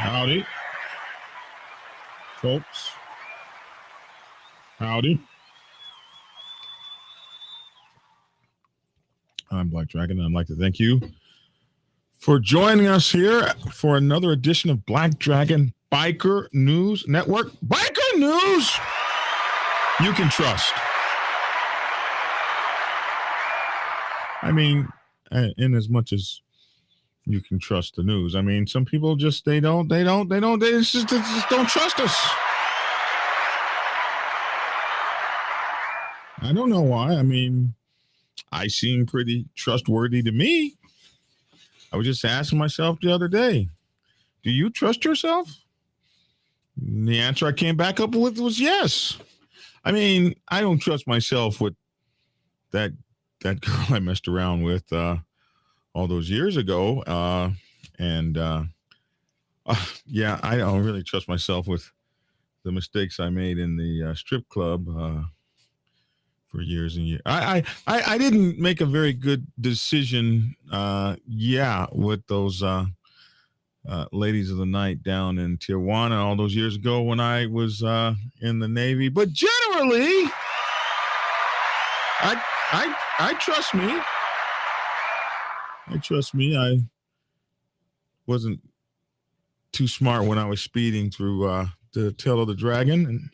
Howdy, folks. Howdy. I'm Black Dragon, and I'd like to thank you for joining us here for another edition of Black Dragon Biker News Network. Biker News you can trust. I mean, in as much as you can trust the news. I mean, some people just, they just don't trust us. I don't know why. I mean, I seem pretty trustworthy to me. I was just asking myself the other day, do you trust yourself? And the answer I came back up with was yes. I mean, I don't trust myself with that girl I messed around with all those years ago. Yeah, I don't really trust myself with the mistakes I made in the strip club for years and years. I didn't make a very good decision, with those ladies of the night down in Tijuana all those years ago when I was in the Navy. But generally, I trust me. I wasn't too smart when I was speeding through the tail of the dragon. And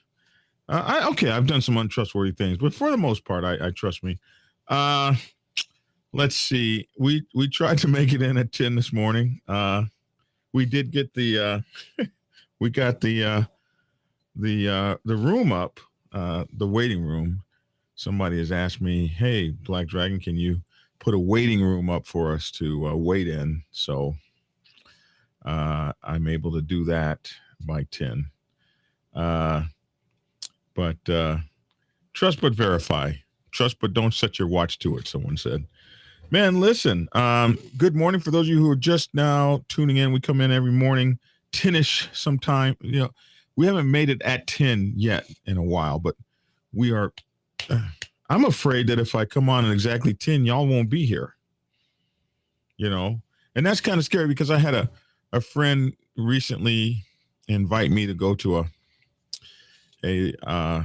I've done some untrustworthy things, but for the most part, I trust me. Let's see. We tried to make it in at 10 this morning. We did get we got the room up, the waiting room. Somebody has asked me, hey, Black Dragon, can you put a waiting room up for us to wait in? So I'm able to do that by 10. But trust but verify. Trust but don't set your watch to it, someone said. Man, listen, good morning for those of you who are just now tuning in. We come in every morning, 10-ish sometime. You know, we haven't made it at 10 yet in a while, but we are... I'm afraid that if I come on at exactly 10, y'all won't be here. You know, and that's kind of scary because I had a friend recently invite me to go to a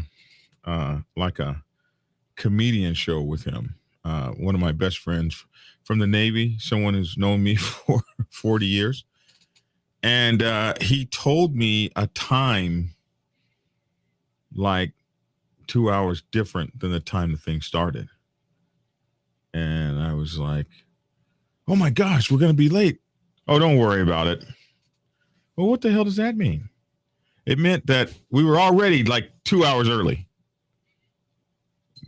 comedian show with him. One of my best friends from the Navy, someone who's known me for 40 years. And he told me a time like 2 hours different than the time the thing started. And I was like, oh my gosh, we're going to be late. Oh, don't worry about it. Well, what the hell does that mean? It meant that we were already like 2 hours early.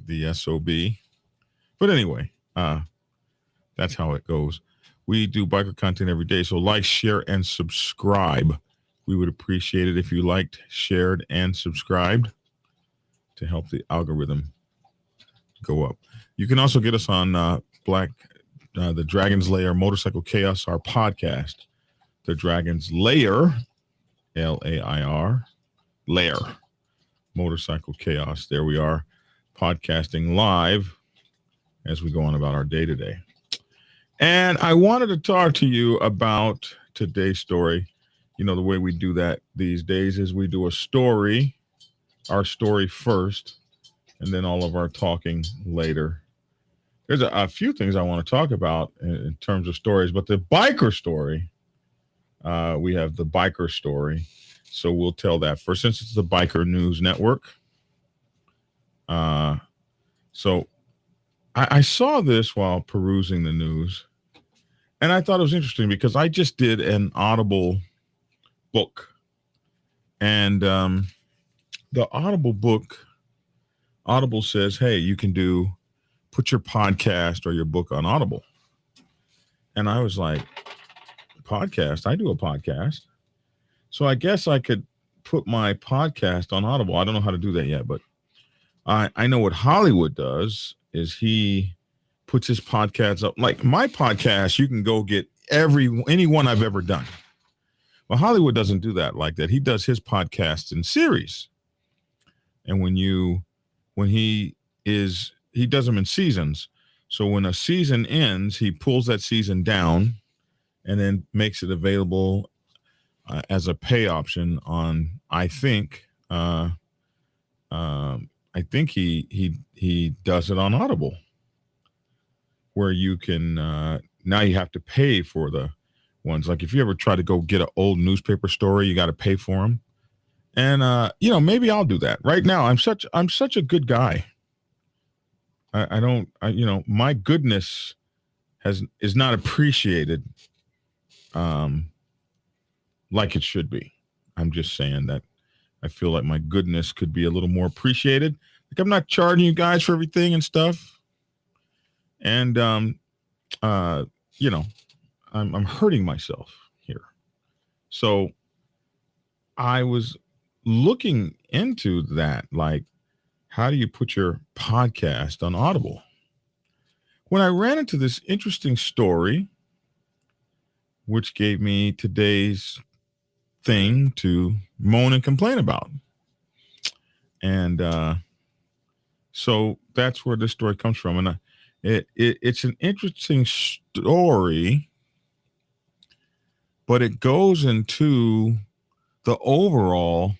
The SOB. But anyway, that's how it goes. We do biker content every day. So like, share, and subscribe. We would appreciate it if you liked, shared, and subscribed to help the algorithm go up. You can also get us on the Dragon's Lair Motorcycle Chaos, our podcast. The Dragon's Lair, Lair, Lair, Motorcycle Chaos. There we are, podcasting live as we go on about our day today. And I wanted to talk to you about today's story. You know, the way we do that these days is we do a story, our story first, and then all of our talking later. there's a few things I want to talk about in terms of stories, but the biker story, we have the biker story. So we'll tell that first, since it's the Biker News Network. So I saw this while perusing the news, and I thought it was interesting because I just did an Audible book. And the Audible book, Audible says, hey, you can put your podcast or your book on Audible. And I was like, podcast? I do a podcast. So I guess I could put my podcast on Audible. I don't know how to do that yet, but I know what Hollywood does is he puts his podcasts up. Like my podcast, you can go get any one I've ever done. Well, Hollywood doesn't do that like that. He does his podcasts in series. And when he does them in seasons. So when a season ends, he pulls that season down and then makes it available as a pay option on, I think he does it on Audible, where you can now you have to pay for the ones. Like if you ever try to go get an old newspaper story, you got to pay for them. And maybe I'll do that. Right now, I'm such a good guy. My goodness is not appreciated like it should be. I'm just saying that I feel like my goodness could be a little more appreciated. Like I'm not charging you guys for everything and stuff. And I'm hurting myself here. So I was looking into that, like, how do you put your podcast on Audible? When I ran into this interesting story, which gave me today's thing to moan and complain about. And so that's where this story comes from. And it's an interesting story, but it goes into the overall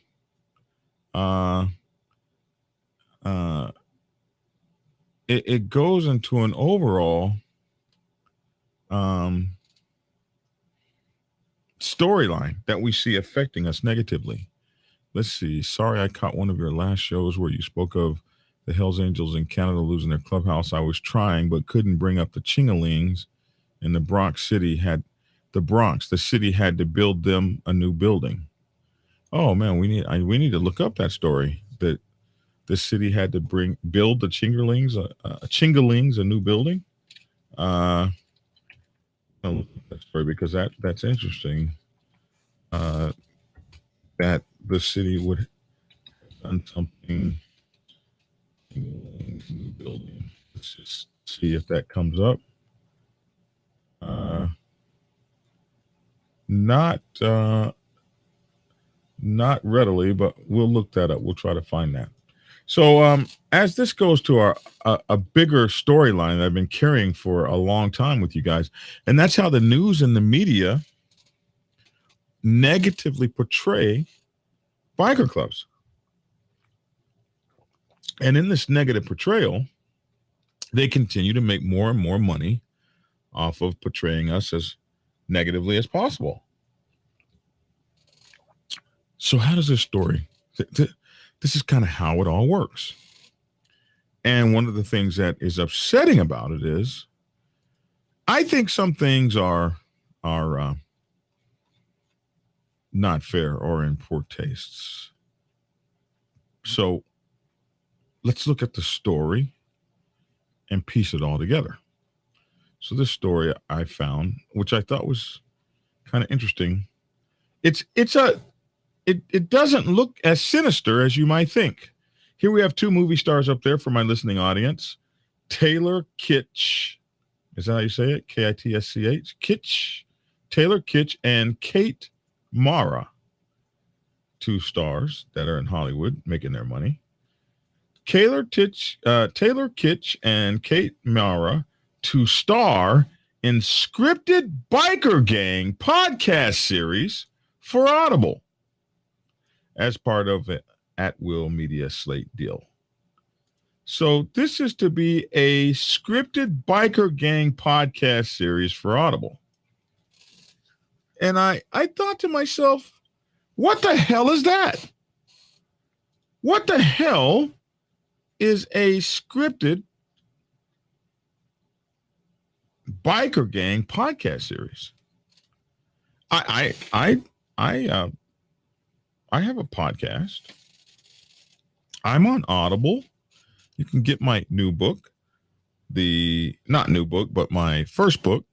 it goes into an overall storyline that we see affecting us negatively. Let's see. Sorry, I caught one of your last shows where you spoke of the Hells Angels in Canada losing their clubhouse. I was trying, but couldn't bring up the Chingalings in the Bronx city the city had to build them a new building. Oh man, we need to look up that story that the city had to build the Chingalings a new building. I'll look at that story because that's interesting. That the city would have done something. New building. Let's just see if that comes up. Not readily, but we'll look that up. We'll try to find that. So as this goes to a bigger storyline that I've been carrying for a long time with you guys, and that's how the news and the media negatively portray biker clubs. And in this negative portrayal, they continue to make more and more money off of portraying us as negatively as possible. So how does this story, this is kind of how it all works. And one of the things that is upsetting about it is, I think some things are not fair or in poor tastes. So let's look at the story and piece it all together. So this story I found, which I thought was kind of interesting. It doesn't look as sinister as you might think. Here we have two movie stars up there for my listening audience. Taylor Kitsch. Is that how you say it? Kitsch? Kitsch. Taylor Kitsch and Kate Mara. Two stars that are in Hollywood making their money. Taylor Kitsch and Kate Mara to star in scripted biker gang podcast series for Audible as part of an at-will media slate deal. So this is to be a scripted biker gang podcast series for Audible. And I thought to myself, what the hell is that? What the hell is a scripted biker gang podcast series? I have a podcast. I'm on Audible. You can get my new book, not new book, but my first book,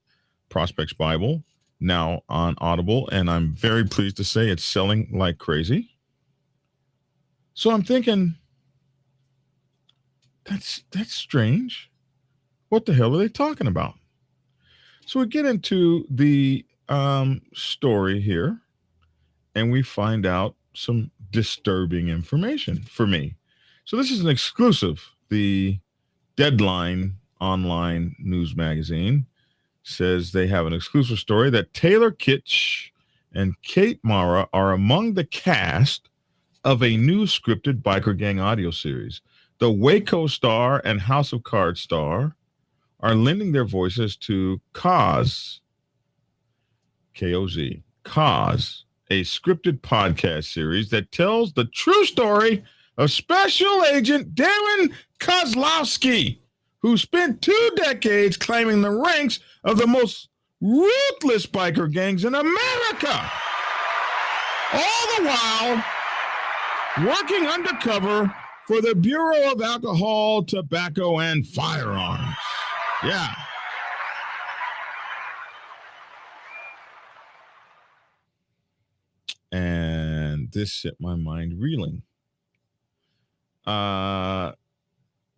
Prospects Bible, now on Audible, and I'm very pleased to say it's selling like crazy. So I'm thinking, that's strange. What the hell are they talking about? So we get into the story here, and we find out some disturbing information for me. So this is an exclusive. The Deadline online news magazine says they have an exclusive story that Taylor Kitsch and Kate Mara are among the cast of a new scripted biker gang audio series. The Waco star and House of Cards star are lending their voices to Koz, K-O-Z, Koz, a scripted podcast series that tells the true story of Special Agent Darrin Kozlowski, who spent 2 decades claiming the ranks of the most ruthless biker gangs in America, all the while working undercover for the Bureau of Alcohol, Tobacco, and Firearms. Yeah. And this set my mind reeling.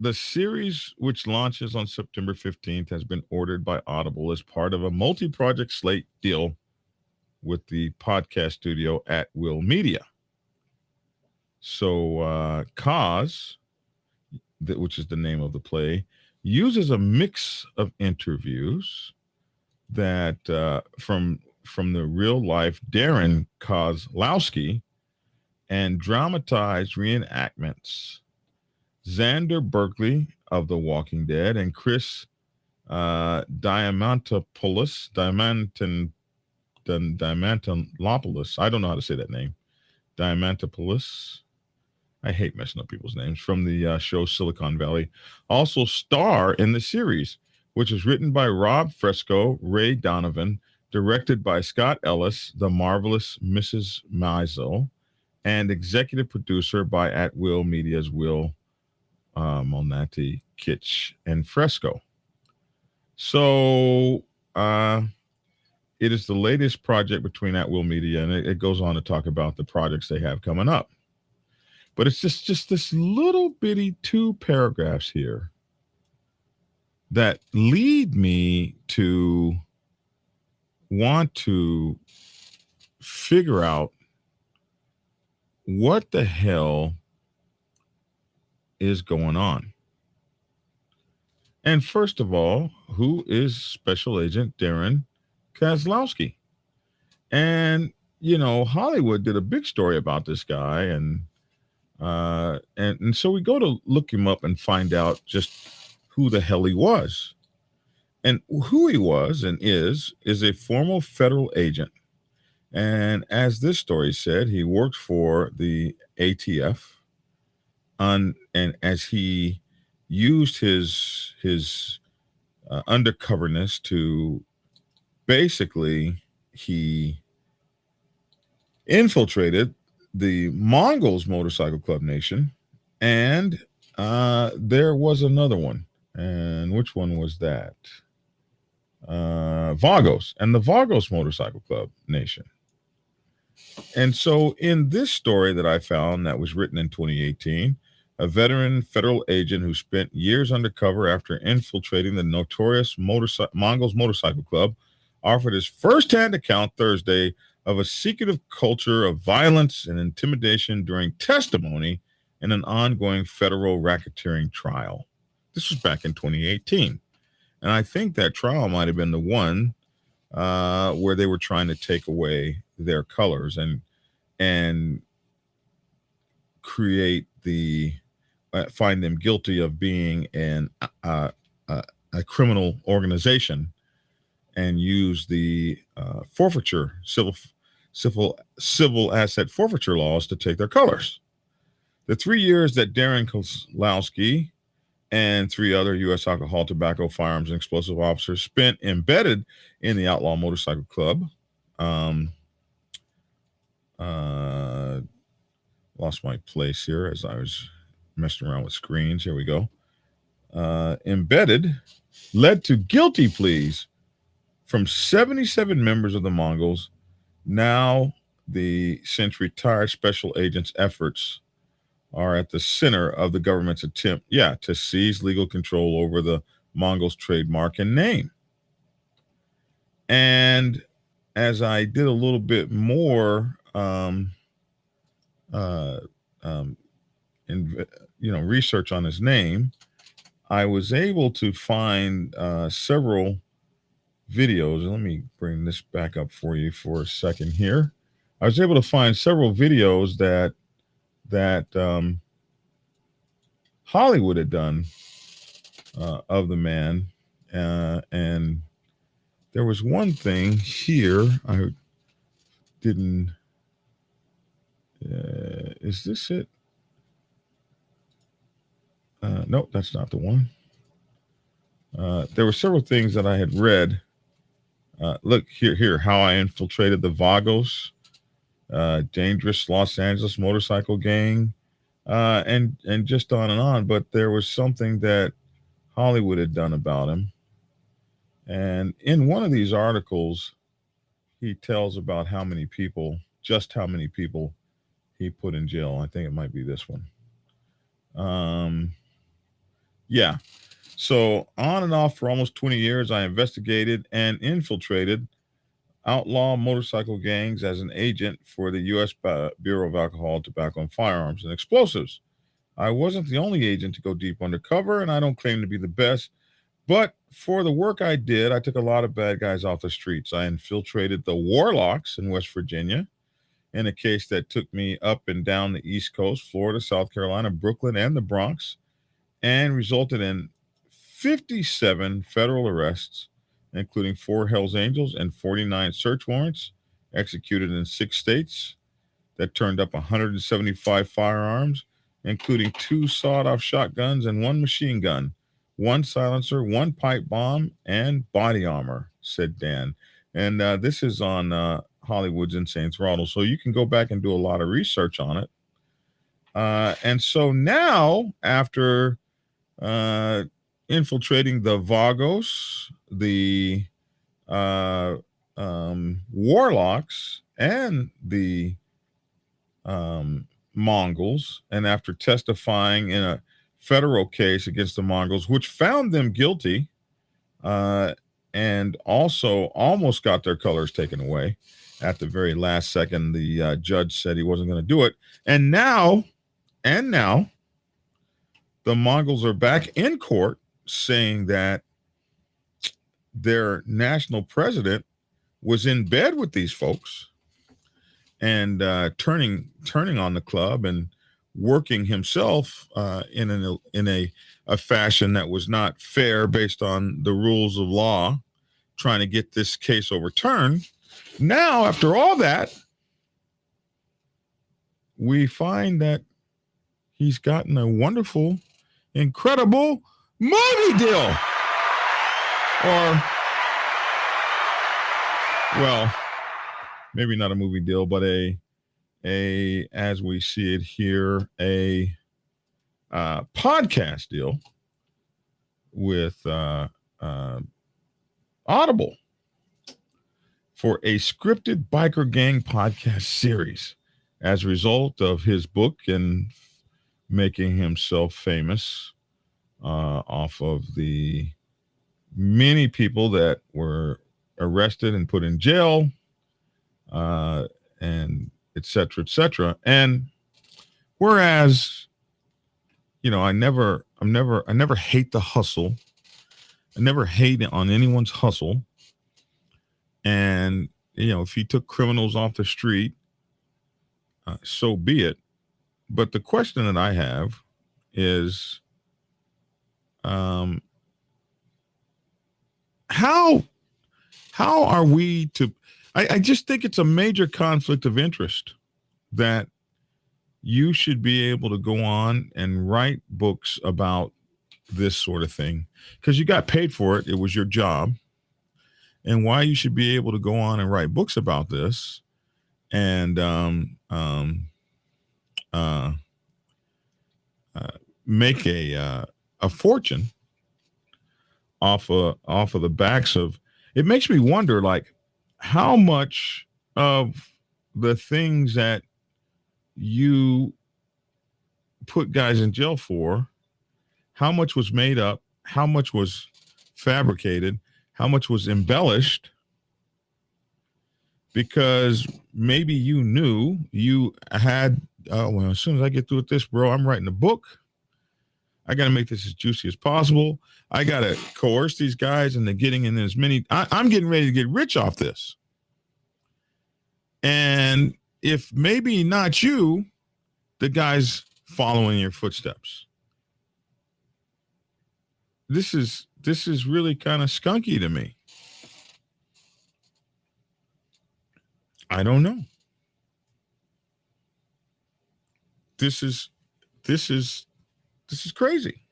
The series, which launches on September 15th, has been ordered by Audible as part of a multi-project slate deal with the podcast studio At Will Media. So Koz, which is the name of the play, uses a mix of interviews that from the real life Darren Kozlowski and dramatized reenactments. Xander Berkeley of The Walking Dead and Chris Diamantopoulos, I don't know how to say that name. Diamantopoulos. I hate messing up people's names. From the show Silicon Valley. Also star in the series, which is written by Rob Fresco, Ray Donovan, directed by Scott Ellis, the marvelous Mrs. Maisel, and executive producer by At Will Media's Will Monati, Kitsch, and Fresco. So it is the latest project between At Will Media, and it goes on to talk about the projects they have coming up. But it's just this little bitty 2 paragraphs here that lead me to want to figure out what the hell is going on. And first of all, who is Special Agent Darrin Kozlowski? And, you know, Hollywood did a big story about this guy, and so we go to look him up and find out just who the hell he was. And who he was and is a former federal agent. And as this story said, he worked for the ATF, and as he used his undercoverness to basically, he infiltrated the Mongols Motorcycle Club Nation, and there was another one. And which one was that? Vagos, and the Vagos Motorcycle Club Nation. And so in this story that I found that was written in 2018, a veteran federal agent who spent years undercover after infiltrating the notorious Mongols Motorcycle Club offered his firsthand account Thursday of a secretive culture of violence and intimidation during testimony in an ongoing federal racketeering trial. This was back in 2018. And I think that trial might have been the one where they were trying to take away their colors and create the find them guilty of being a criminal organization and use the forfeiture civil asset forfeiture laws to take their colors. The 3 years that Darren Kozlowski and 3 other U.S. alcohol, tobacco, firearms, and explosive officers spent embedded in the Outlaw Motorcycle Club. Lost my place here as I was messing around with screens. Here we go. Embedded led to guilty pleas from 77 members of the Mongols. Now, the since retired special agents' efforts are at the center of the government's attempt, to seize legal control over the Mongols' trademark and name. And as I did a little bit more, research on his name, I was able to find several videos. Let me bring this back up for you for a second here. I was able to find several videos that Hollywood had done of the man, and there was one thing here I didn't. Is this it? Nope, that's not the one. There were several things that I had read. Look here, how I infiltrated the Vagos, dangerous Los Angeles motorcycle gang, and just on and on. But there was something that Hollywood had done about him. And in one of these articles, he tells about how many people he put in jail. I think it might be this one. So on and off for almost 20 years, I investigated and infiltrated outlaw motorcycle gangs as an agent for the U.S. Bureau of Alcohol, Tobacco, and Firearms and Explosives. I wasn't the only agent to go deep undercover, and I don't claim to be the best. But for the work I did, I took a lot of bad guys off the streets. I infiltrated the Warlocks in West Virginia in a case that took me up and down the East Coast, Florida, South Carolina, Brooklyn, and the Bronx, and resulted in 57 federal arrests, including 4 Hells Angels and 49 search warrants executed in 6 states that turned up 175 firearms, including 2 sawed-off shotguns and 1 machine gun, 1 silencer, 1 pipe bomb, and body armor, said Dan. And this is on Hollywood's Insane Throttle, so you can go back and do a lot of research on it. And so now, after infiltrating the Vagos, the Warlocks, and the Mongols, and after testifying in a federal case against the Mongols, which found them guilty, and also almost got their colors taken away at the very last second. The judge said he wasn't going to do it. And now, the Mongols are back in court saying that their national president was in bed with these folks and turning on the club and working himself in a fashion that was not fair based on the rules of law, trying to get this case overturned. Now, after all that, we find that he's gotten a wonderful, incredible movie deal. Or, well, maybe not a movie deal, but a as we see it here, a podcast deal with Audible for a scripted biker gang podcast series as a result of his book and making himself famous off of the many people that were arrested and put in jail, and et cetera, et cetera. And whereas, I never hate the hustle. I never hate on anyone's hustle. And, if he took criminals off the street, so be it. But the question that I have is how are we to I just think it's a major conflict of interest that you should be able to go on and write books about this sort of thing because you got paid for it. It was your job. And why you should be able to go on and write books about this and make a fortune off of the backs of. It makes me wonder, like, how much of the things that you put guys in jail for, how much was made up, how much was fabricated, how much was embellished, because maybe you knew you had, well, as soon as I get through with this, bro, I'm writing a book. I got to make this as juicy as possible. I got to coerce these guys into getting in as many. I'm getting ready to get rich off this. And if maybe not you, the guys following your footsteps. This is really kind of skunky to me. I don't know. This is crazy.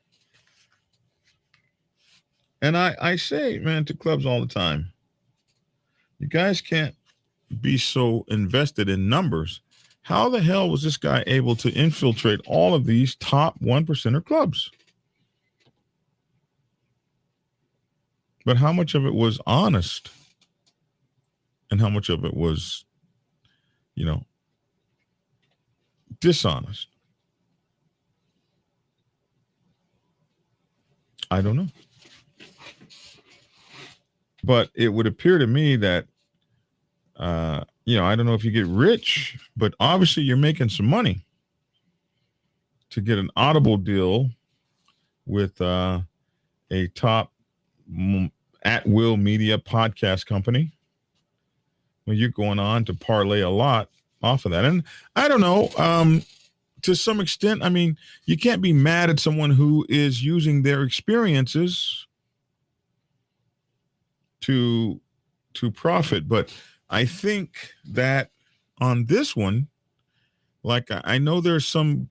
And I say, man, to clubs all the time, you guys can't be so invested in numbers. How the hell was this guy able to infiltrate all of these top 1%er clubs? But how much of it was honest and how much of it was, dishonest? I don't know. But it would appear to me that, I don't know if you get rich, but obviously you're making some money to get an Audible deal with a top at-will media podcast company. Well, you're going on to parlay a lot off of that. And I don't know, to some extent, I mean, you can't be mad at someone who is using their experiences to profit. But I think that on this one, like, I know there's some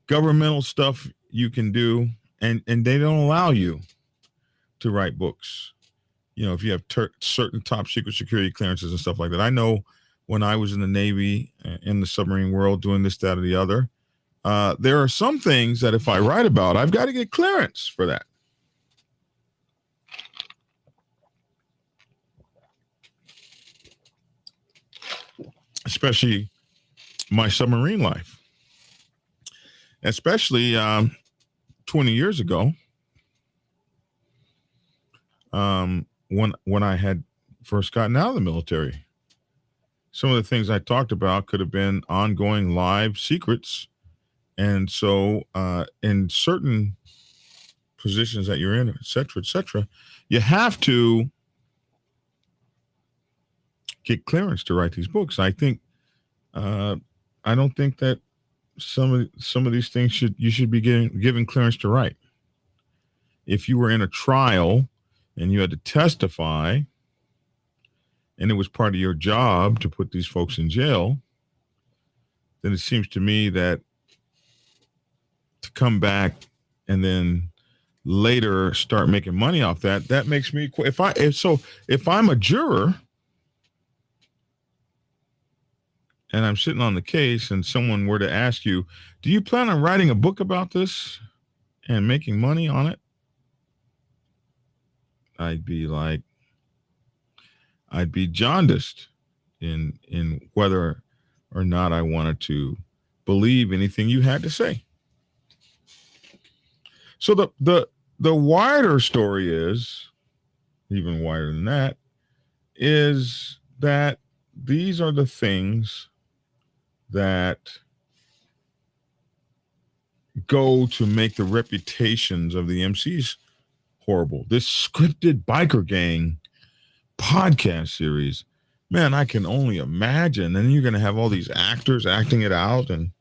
governmental stuff you can do, and they don't allow you to write books. If you have certain top secret security clearances and stuff like that. I know when I was in the Navy, in the submarine world, doing this, that, or the other, there are some things that if I write about, I've got to get clearance for that. Especially my submarine life. Especially 20 years ago, when I had first gotten out of the military. Some of the things I talked about could have been ongoing live secrets. And so in certain positions that you're in, et cetera, you have to get clearance to write these books. I think I don't think that some of these things you should be given clearance to write. If you were in a trial and you had to testify, and it was part of your job to put these folks in jail, then it seems to me that to come back and then later start making money off that makes me, if I'm a juror and I'm sitting on the case and someone were to ask you, do you plan on writing a book about this and making money on it? I'd be jaundiced in whether or not I wanted to believe anything you had to say. So the wider story is, even wider than that, is that these are the things that go to make the reputations of the MCs horrible. This scripted biker gang podcast series, man, I can only imagine. And you're going to have all these actors acting it out, and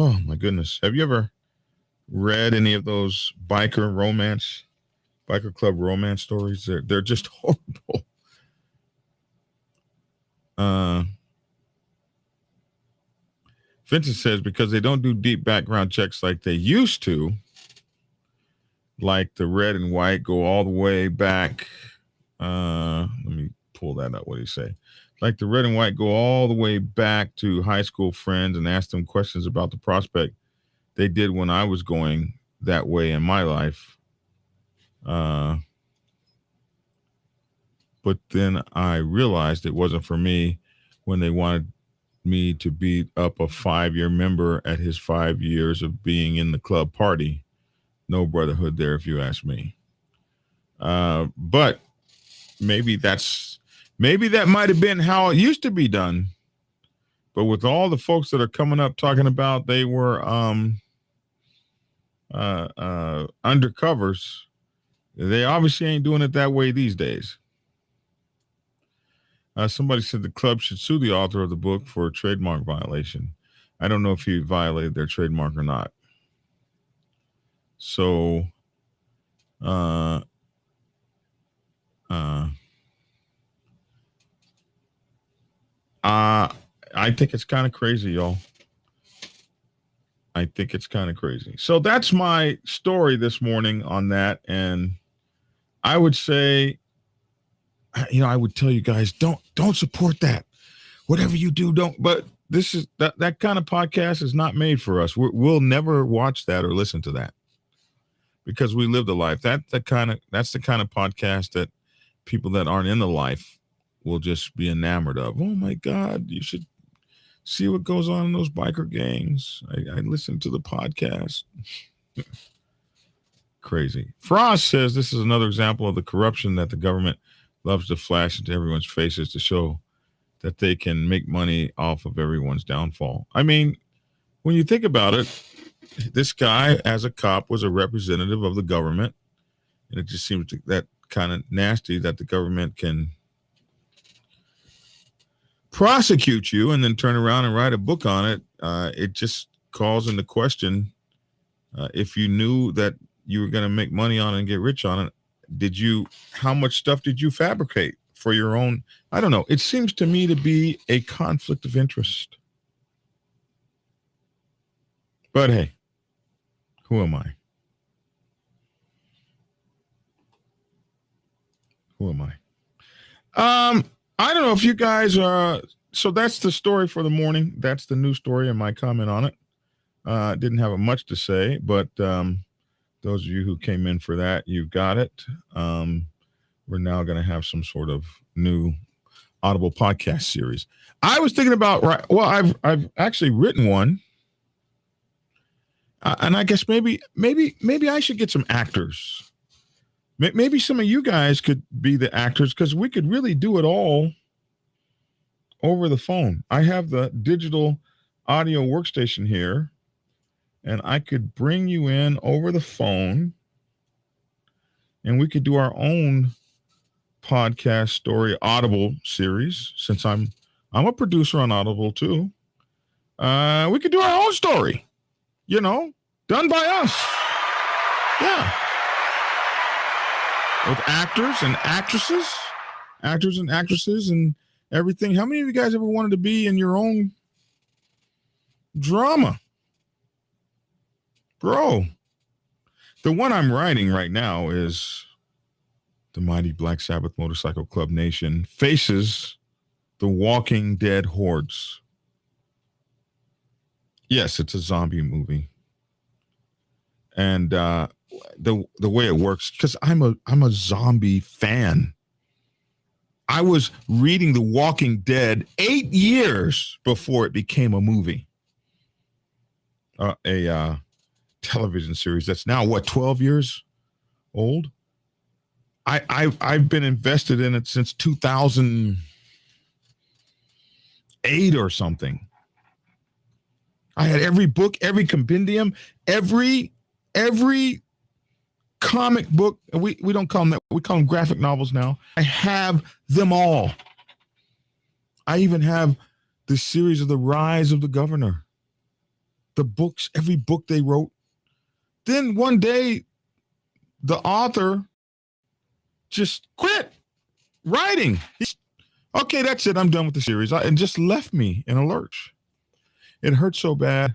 Oh my goodness. Have you ever read any of those biker club romance stories? They're just horrible. Vincent says because they don't do deep background checks like they used to, like the red and white go all the way back. Let me pull that up. What do you say? Like the red and white go all the way back to high school friends and ask them questions about the prospect they did when I was going that way in my life. But then I realized it wasn't for me when they wanted me to beat up a 5-year member at his 5 years of being in the club party. No brotherhood there, if you ask me. But maybe that might have been how it used to be done. But with all the folks that are coming up talking about they were undercovers, they obviously ain't doing it that way these days. Somebody said the club should sue the author of the book for a trademark violation. I don't know if he violated their trademark or not. So, I think it's kind of crazy, y'all. I think it's kind of crazy. So that's my story this morning on that. And I would say, I would tell you guys, don't support that. Whatever you do, don't. But this is that kind of podcast is not made for us. We'll never watch that or listen to that because we live the life. That's the kind of podcast that people that aren't in the life will just be enamored of. Oh my God, you should see what goes on in those biker gangs. I listen to the podcast. Crazy. Frost says this is another example of the corruption that the government loves to flash into everyone's faces to show that they can make money off of everyone's downfall. I mean, when you think about it, this guy as a cop was a representative of the government. And it just seems that kind of nasty that the government can prosecute you and then turn around and write a book on it. It just calls into question if you knew that you were going to make money on it and get rich on it. How much stuff did you fabricate for your own? I don't know. It seems to me to be a conflict of interest. But hey, who am I? I don't know if you guys are. So that's the story for the morning. That's the news story and my comment on it. Didn't have much to say, but those of you who came in for that, you've got it. We're now going to have some sort of new Audible podcast series. I was thinking about, I've actually written one. And I guess maybe I should get some actors. Maybe some of you guys could be the actors because we could really do it all over the phone. I have the digital audio workstation here, and I could bring you in over the phone, and we could do our own podcast story Audible series. Since I'm a producer on Audible too, we could do our own story, done by us. Yeah. With actors and actresses and everything. How many of you guys ever wanted to be in your own drama? Bro, the one I'm writing right now is the mighty Black Sabbath Motorcycle Club Nation faces the Walking Dead hordes. Yes, it's a zombie movie. And the way it works, because I'm a zombie fan. I was reading The Walking Dead 8 years before it became a movie. A television series that's now 12 years old. I've been invested in it since 2008 or something. I had every book, every compendium, every comic book. We don't call them that. We call them graphic novels now. I have them all. I even have the series of The Rise of the Governor. the books, every book they wrote. Then one day, the author just quit writing. Okay, that's it. I'm done with the series. And just left me in a lurch. It hurt so bad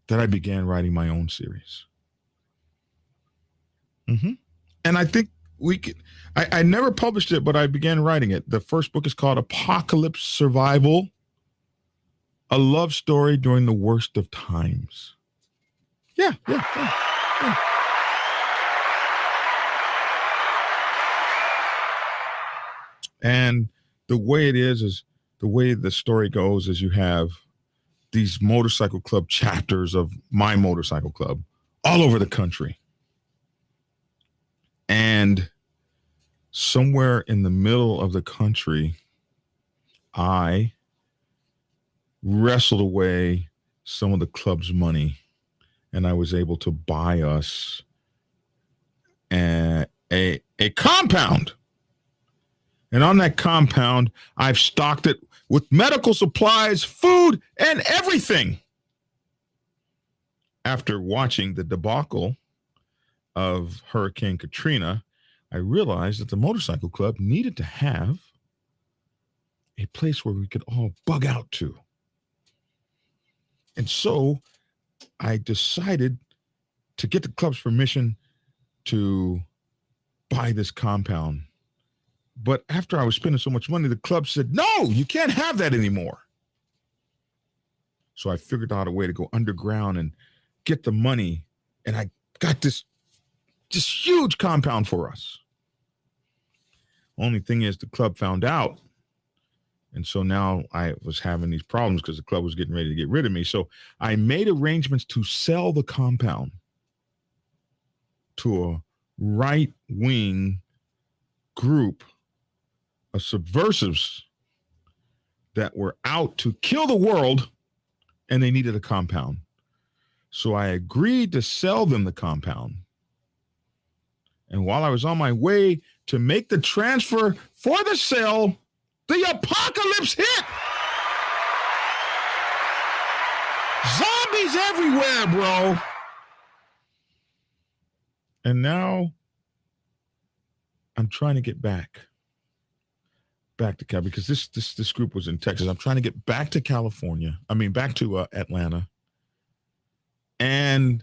that I began writing my own series. And I think I never published it, but I began writing it. The first book is called Apocalypse Survival, a love story during the worst of times. Yeah. And the way it is the way the story goes is you have these motorcycle club chapters of my motorcycle club all over the country. And somewhere in the middle of the country, I wrestled away some of the club's money, and I was able to buy us a compound. And on that compound, I've stocked it with medical supplies, food, and everything. After watching the debacle of Hurricane Katrina, I realized that the motorcycle club needed to have a place where we could all bug out to. And so I decided to get the club's permission to buy this compound. But after I was spending so much money, the club said, no, you can't have that anymore. So I figured out a way to go underground and get the money. And I got this huge compound for us. Only thing is the club found out. And so now I was having these problems because the club was getting ready to get rid of me. So I made arrangements to sell the compound to a right-wing group of subversives that were out to kill the world, and they needed a compound. So I agreed to sell them the compound. And while I was on my way to make the transfer for the sale, the apocalypse hit. Zombies everywhere, bro. And now I'm trying to get back to California, because this group was in Texas. I'm trying to get back to California. Back to Atlanta. And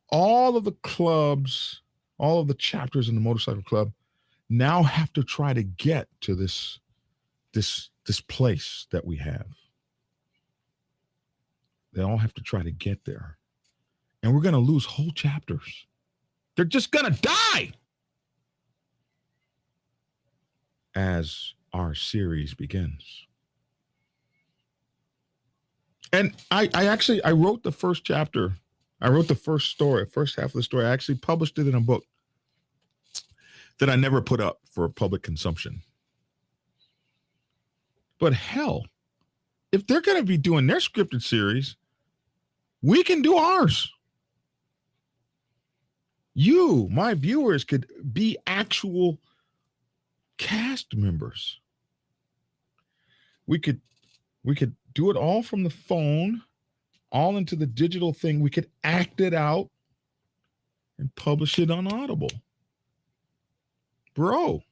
all of the clubs, all of the chapters in the motorcycle club now have to try to get to this place that we have. They all have to try to get there. And we're going to lose whole chapters. They're just going to die as our series begins. And I wrote the first chapter. I wrote the first half of the story. I actually published it in a book that I never put up for public consumption. But hell, if they're going to be doing their scripted series, we can do ours. You, my viewers, could be actual cast members. We could do it all from the phone, all into the digital thing. We could act it out and publish it on Audible. Bro.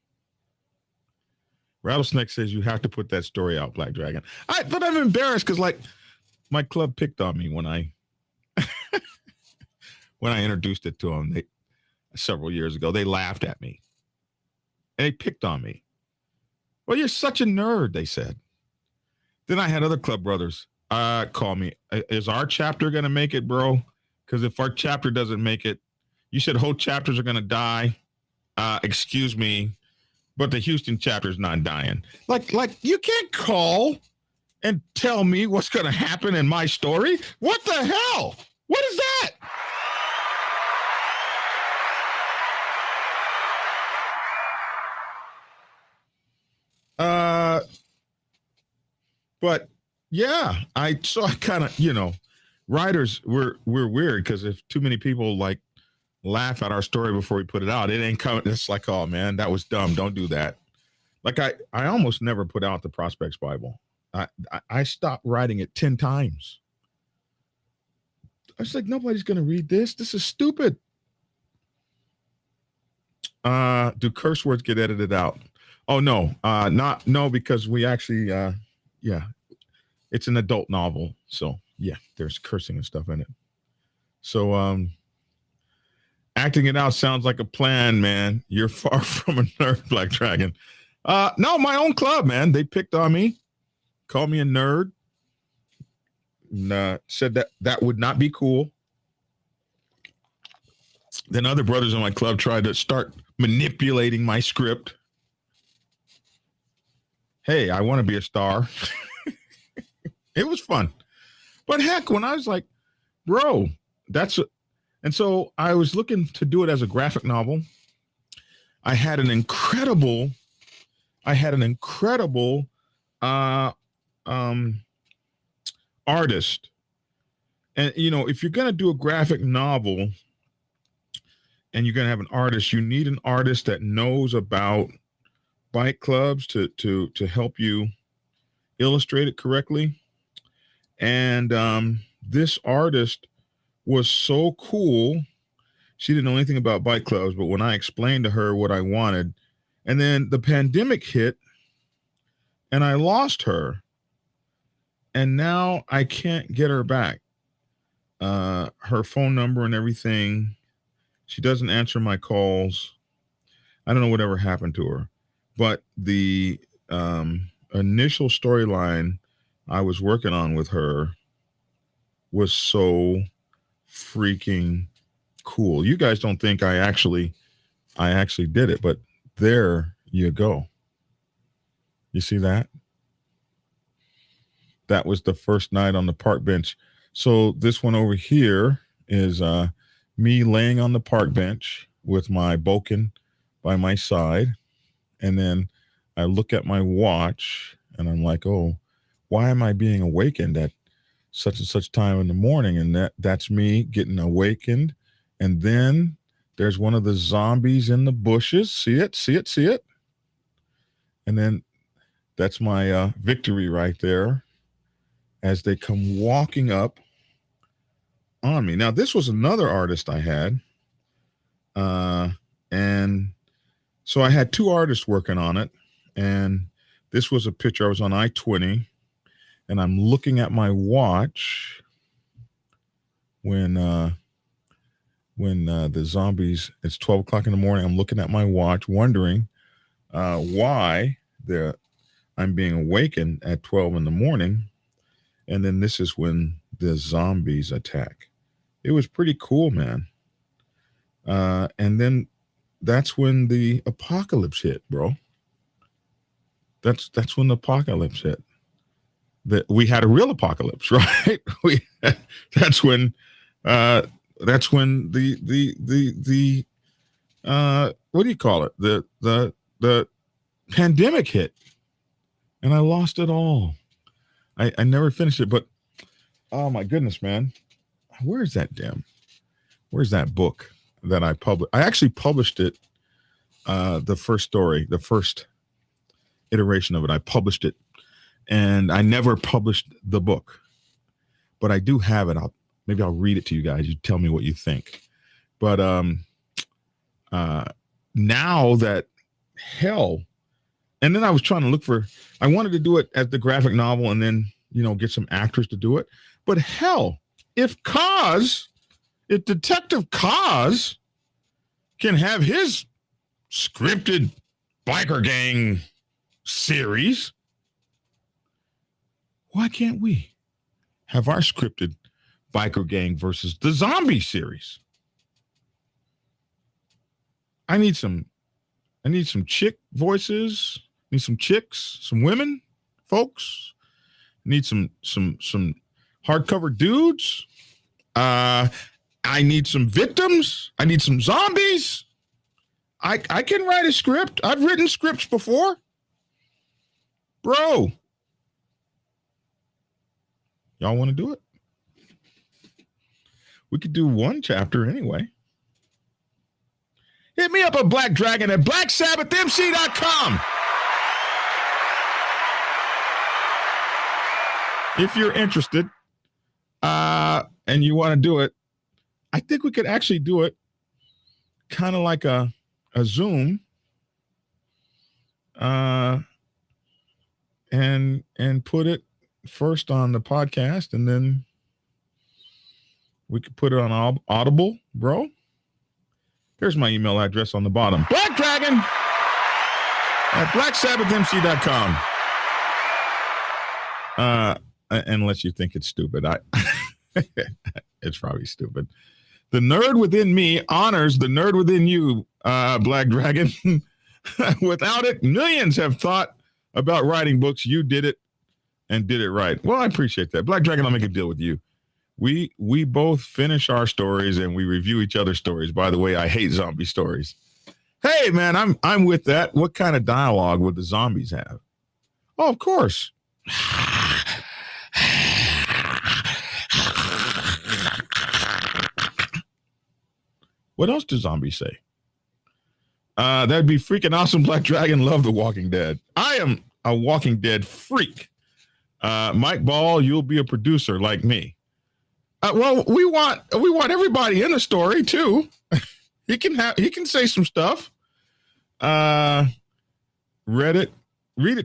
Rattlesnake says you have to put that story out, Black Dragon. But I'm embarrassed because, like, my club picked on me when I introduced it to them several years ago. They laughed at me. And they picked on me. Well, you're such a nerd, they said. Then I had other club brothers call me. Is our chapter going to make it, bro? Because if our chapter doesn't make it, you said whole chapters are going to die. Excuse me, but the Houston chapter is not dying. Like you can't call and tell me what's going to happen in my story. What the hell? What is that? But yeah, I kind of, writers, we're weird because if too many people like laugh at our story before we put it out, it ain't coming. It's like, oh man, that was dumb. Don't do that. Like I almost never put out the Prospects Bible. I stopped writing it 10 times. was like, nobody's going to read this. This is stupid. Do curse words get edited out? Oh, no. No, because we actually, yeah, it's an adult novel. So, yeah, there's cursing and stuff in it. So, acting it out sounds like a plan, man. You're far from a nerd, Black Dragon. No, my own club, man. They picked on me, called me a nerd, and, said that would not be cool. Then other brothers in my club tried to start manipulating my script. Hey, I want to be a star. It was fun. But heck, when I was like, bro, and so I was looking to do it as a graphic novel. I had an incredible artist. And, if you're going to do a graphic novel and you're going to have an artist, you need an artist that knows about bike clubs to help you illustrate it correctly. And this artist was so cool. She didn't know anything about bike clubs, but when I explained to her what I wanted, and then the pandemic hit and I lost her, and now I can't get her back. Her phone number and everything. She doesn't answer my calls. I don't know whatever happened to her, but the initial storyline I was working on with her was so freaking cool. You guys don't think I actually did it, but there you go. You see that? That was the first night on the park bench. So this one over here is me laying on the park bench with my Boken by my side. And then I look at my watch and I'm like, oh, why am I being awakened at such and such time in the morning? And that's me getting awakened. And then there's one of the zombies in the bushes. See it. And then that's my victory right there as they come walking up on me. Now, this was another artist I had. And so I had two artists working on it. And this was a picture. I was on I-20. And I'm looking at my watch when the zombies, it's 12 o'clock in the morning. I'm looking at my watch, wondering why I'm being awakened at 12 in the morning. And then this is when the zombies attack. It was pretty cool, man. And then that's when the apocalypse hit, bro. That's when the apocalypse hit. That we had a real apocalypse, right? That's when the what do you call it? The pandemic hit, and I lost it all. I never finished it, but oh my goodness, man, where's that book that I published? I actually published it, the first story, the first iteration of it. I published it, and I never published the book, but I do have it. Maybe I'll read it to you guys. You tell me what you think. But now that hell, and then I was trying to look for, I wanted to do it as the graphic novel and then, get some actors to do it. But hell, if Detective Koz can have his scripted biker gang series, why can't we have our scripted biker gang versus the zombie series? I need some chick voices. Need some chicks, some women, folks. Need some hardcover dudes. I need some victims. I need some zombies. I can write a script. I've written scripts before. Bro. Y'all want to do it? We could do one chapter anyway. Hit me up at Black Dragon at blacksabbathmc.com. If you're interested. and you want to do it, I think we could actually do it kind of like a Zoom, and put it first on the podcast, and then we could put it on Audible, bro. Here's my email address on the bottom. Black Dragon at blacksabbathmc.com. Unless you think it's stupid. It's probably stupid. The nerd within me honors the nerd within you, Black Dragon. Without it, millions have thought about writing books. You did it and did it right. Well, I appreciate that. Black Dragon, I'll make a deal with you. We both finish our stories and we review each other's stories. By the way, I hate zombie stories. Hey, man, I'm with that. What kind of dialogue would the zombies have? Oh, of course. What else do zombies say? That'd be freaking awesome. Black Dragon, love The Walking Dead. I am a Walking Dead freak. Mike Ball, you'll be a producer like me. Well, we want everybody in the story too. He can say some stuff. Read it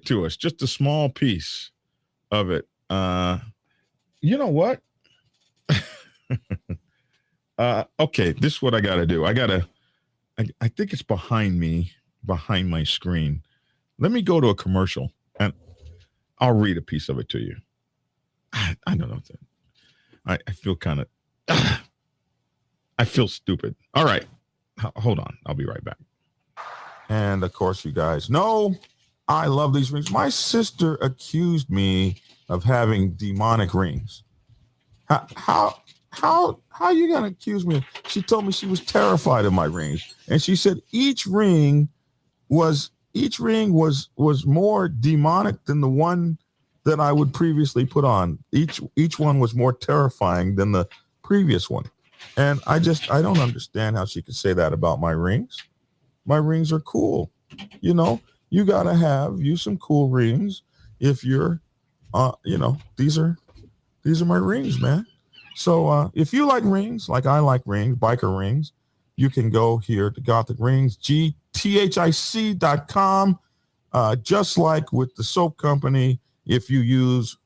to us, just a small piece of it. You know what? Okay, this is what I got to do. I think it's behind my screen. Let me go to a commercial and I'll read a piece of it to you. I don't know. I feel kind of, I feel stupid. All right. Hold on. I'll be right back. And of course, you guys know I love these rings. My sister accused me of having demonic rings. How you gonna accuse me? She told me she was terrified of my rings, and she said each ring was more demonic than the one that I would previously put on. Each one was more terrifying than the previous one, and I don't understand how she could say that about my rings. My rings are cool, You gotta have some cool rings if you're, these are my rings, man. So if you like rings, like I like rings, biker rings, you can go here to Gothic Rings, gthic.com. Just like with the soap company, if you use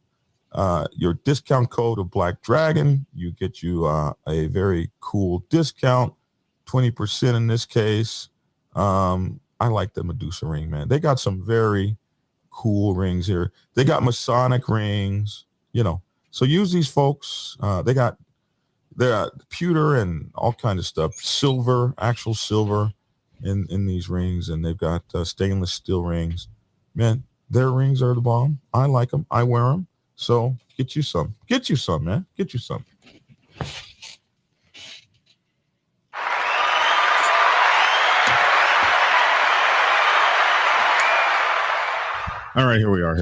your discount code of Black Dragon, you get you a very cool discount, 20% in this case. I like the Medusa ring, man. They got some very cool rings here. They got Masonic rings, So use these folks. They're pewter and all kind of stuff, silver, actual silver in these rings, and they've got stainless steel rings. Man, their rings are the bomb. I like them. I wear them. So get you some. Get you some, man. Get you some. All right, here we are.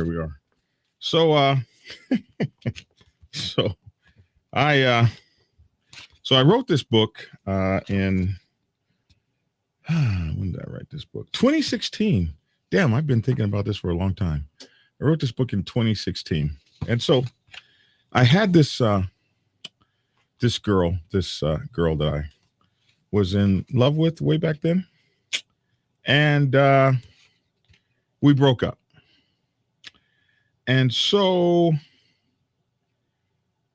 So I wrote this book in when did I write this book? 2016. Damn, I've been thinking about this for a long time. I wrote this book in 2016, and so I had this girl that I was in love with way back then, and we broke up. And so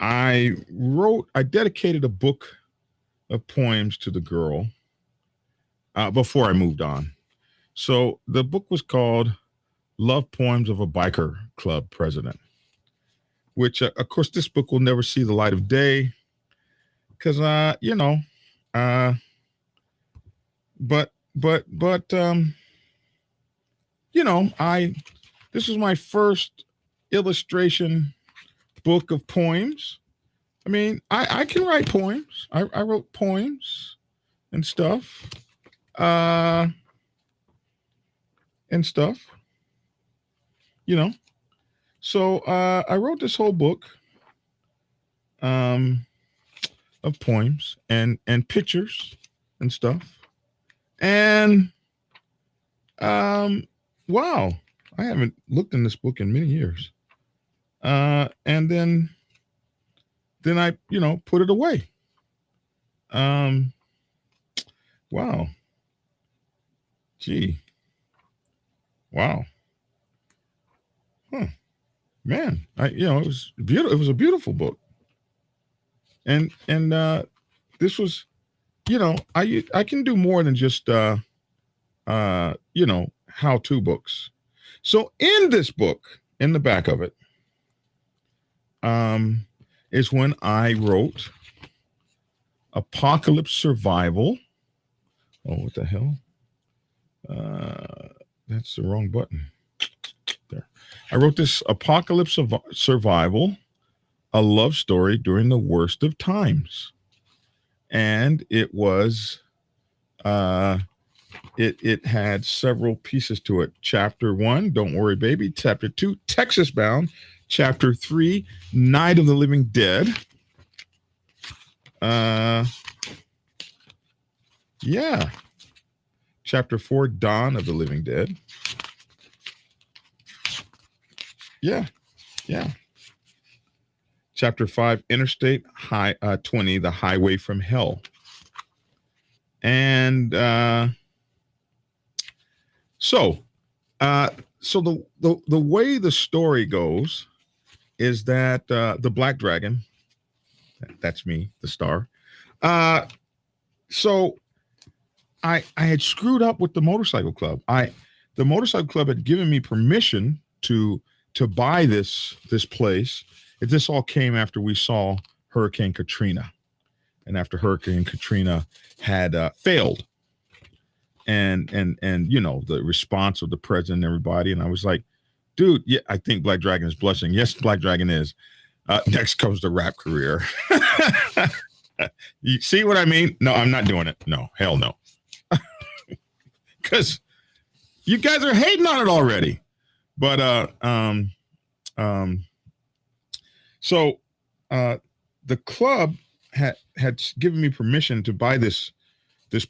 I dedicated a book of poems to the girl before I moved on. So the book was called Love Poems of a Biker Club President, which, of course, this book will never see the light of day because, this was my first illustration book of poems. I mean, I can write poems. I wrote poems and stuff. So I wrote this whole book of poems and pictures and stuff. And wow, I haven't looked in this book in many years. And then then I, put it away. Wow. Gee. Wow. Huh. Man, it was beautiful. It was a beautiful book. And this was, I can do more than just how-to books. So in this book, in the back of it, is when I wrote Apocalypse Survival. Oh, what the hell? That's the wrong button. There. I wrote this Apocalypse Survival, a love story during the worst of times. And it was, it had several pieces to it. Chapter 1, Don't Worry Baby. Chapter 2, Texas Bound. Chapter 3, Night of the Living Dead. Yeah. Chapter 4, Dawn of the Living Dead. Yeah. Chapter 5, Interstate 20, The Highway from Hell. And so the way the story goes is that the Black Dragon, that's me, the star. So I had screwed up with the motorcycle club. The motorcycle club had given me permission to buy this place. This all came after we saw Hurricane Katrina, and after Hurricane Katrina had failed, and the response of the president and everybody. And I was like, dude, yeah, I think Black Dragon is blushing. Yes, Black Dragon is. Next comes the rap career. You see what I mean? No, I'm not doing it. No, hell no. Because you guys are hating on it already. But so the club had given me permission to buy this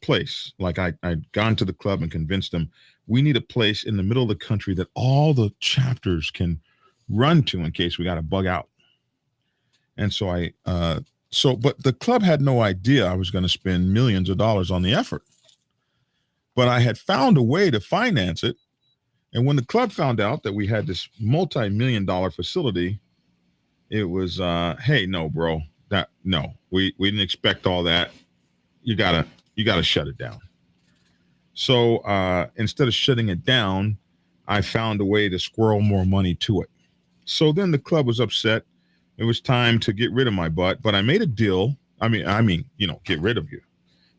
place. Like I'd gone to the club and convinced them we need a place in the middle of the country that all the chapters can run to in case we got to bug out. And so but the club had no idea I was going to spend millions of dollars on the effort. But I had found a way to finance it. And when the club found out that we had this multi-million-dollar facility, it was, hey, no, bro, we didn't expect all that. You gotta shut it down. So instead of shutting it down, I found a way to squirrel more money to it. So then the club was upset. It was time to get rid of my butt, but I made a deal. I mean, get rid of you.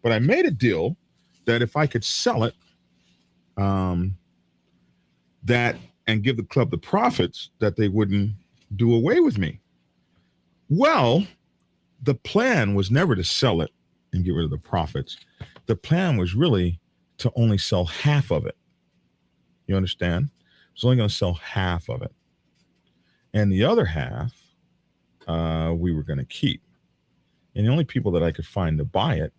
But I made a deal that if I could sell it, that and give the club the profits, that they wouldn't do away with me. Well, the plan was never to sell it and get rid of the profits. The plan was really to only sell half of it. You understand? I was only going to sell half of it. And the other half, we were going to keep. And the only people that I could find to buy it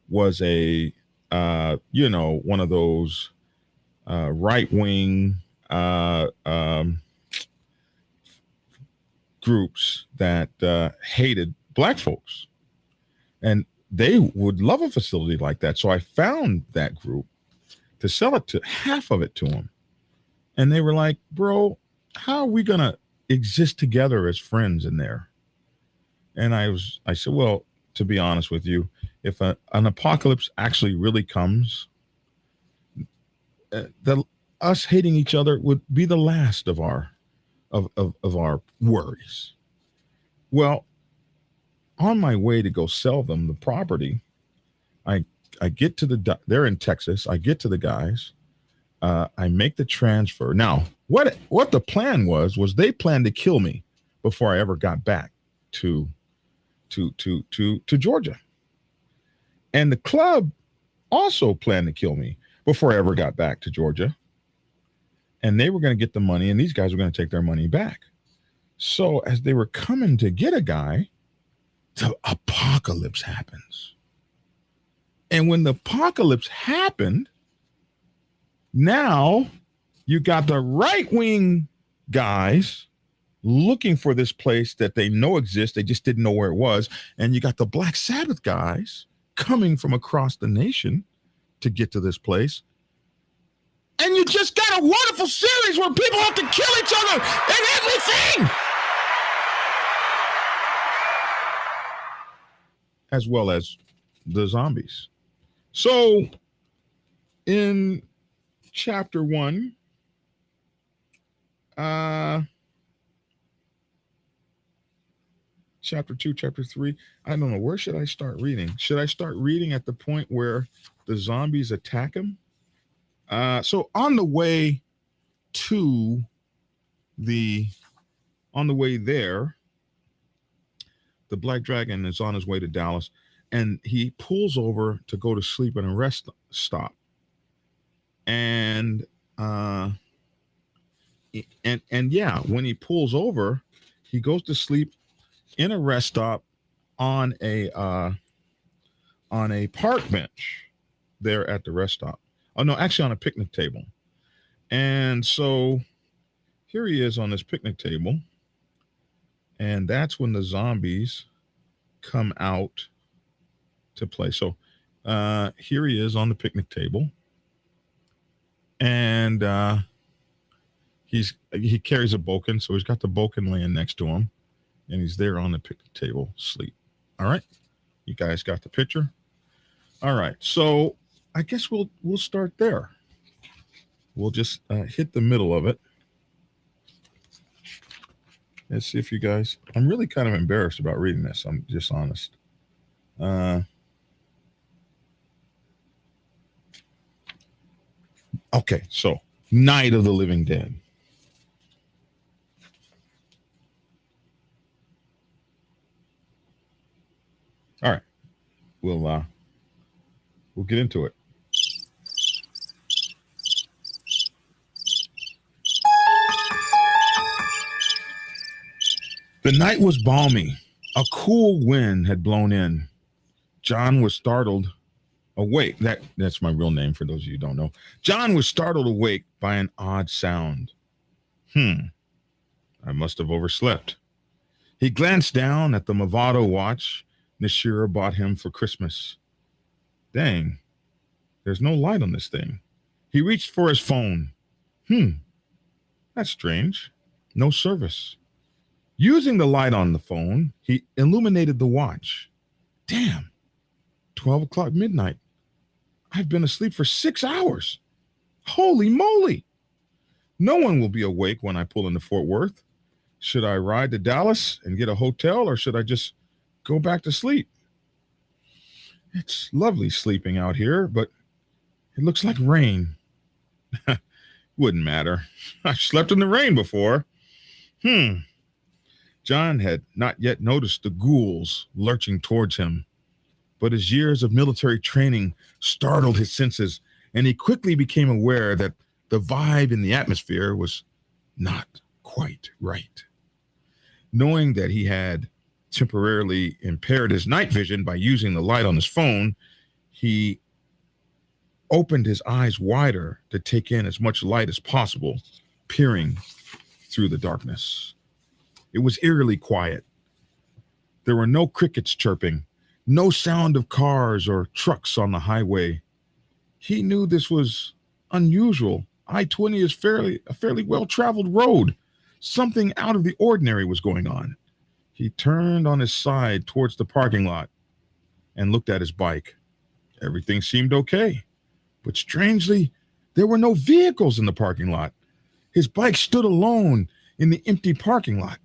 was one of those right-wing groups that hated black folks. And they would love a facility like that. So I found that group to sell it to half of it to them. And they were like, bro, how are we going to exist together as friends in there? And I said, well, to be honest with you, if an apocalypse actually really comes, us hating each other would be the last of our worries. Well, on my way to go sell them the property, I get to they're in Texas. I get to the guys. I make the transfer. Now, what the plan was they planned to kill me before I ever got back to Georgia. And the club also planned to kill me before I ever got back to Georgia. And they were going to get the money, and these guys were going to take their money back. So as they were coming to get a guy, the apocalypse happens. And when the apocalypse happened, now you got the right-wing guys looking for this place that they know exists. They just didn't know where it was. And you got the Black Sabbath guys coming from across the nation to get to this place. And you just got a wonderful series where people have to kill each other and everything. As well as the zombies. So in chapter 1, chapter 2, chapter 3, I don't know, where should I start reading? Should I start reading at the point where the zombies attack him? So on the way there, the Black Dragon is on his way to Dallas, and he pulls over to go to sleep at a rest stop. And yeah, when he pulls over, he goes to sleep in a rest stop on a park bench there at the rest stop. Oh no, actually on a picnic table. And so here he is on this picnic table. And that's when the zombies come out to play. So here he is on the picnic table. And he carries a boken. So he's got the boken laying next to him. And he's there on the picnic table, asleep. All right. You guys got the picture? All right. So I guess we'll start there. We'll just hit the middle of it. Let's see if you guys, I'm really kind of embarrassed about reading this. I'm just honest. Okay, so Night of the Living Dead. All right, we'll get into it. The night was balmy. A cool wind had blown in. John was startled awake. That's my real name for those of you who don't know. John was startled awake by an odd sound. I must have overslept. He glanced down at the Movado watch Nashira bought him for Christmas. Dang, there's no light on this thing. He reached for his phone. That's strange. No service. Using the light on the phone, he illuminated the watch. Damn, 12 o'clock midnight. I've been asleep for 6 hours. Holy moly. No one will be awake when I pull into Fort Worth. Should I ride to Dallas and get a hotel, or should I just go back to sleep? It's lovely sleeping out here, but it looks like rain. Wouldn't matter. I've slept in the rain before. John had not yet noticed the ghouls lurching towards him, but his years of military training startled his senses, and he quickly became aware that the vibe in the atmosphere was not quite right. Knowing that he had temporarily impaired his night vision by using the light on his phone, he opened his eyes wider to take in as much light as possible, peering through the darkness. It was eerily quiet. There were no crickets chirping, no sound of cars or trucks on the highway. He knew this was unusual. I-20 is a fairly well-traveled road. Something out of the ordinary was going on. He turned on his side towards the parking lot and looked at his bike. Everything seemed okay, but strangely, there were no vehicles in the parking lot. His bike stood alone in the empty parking lot.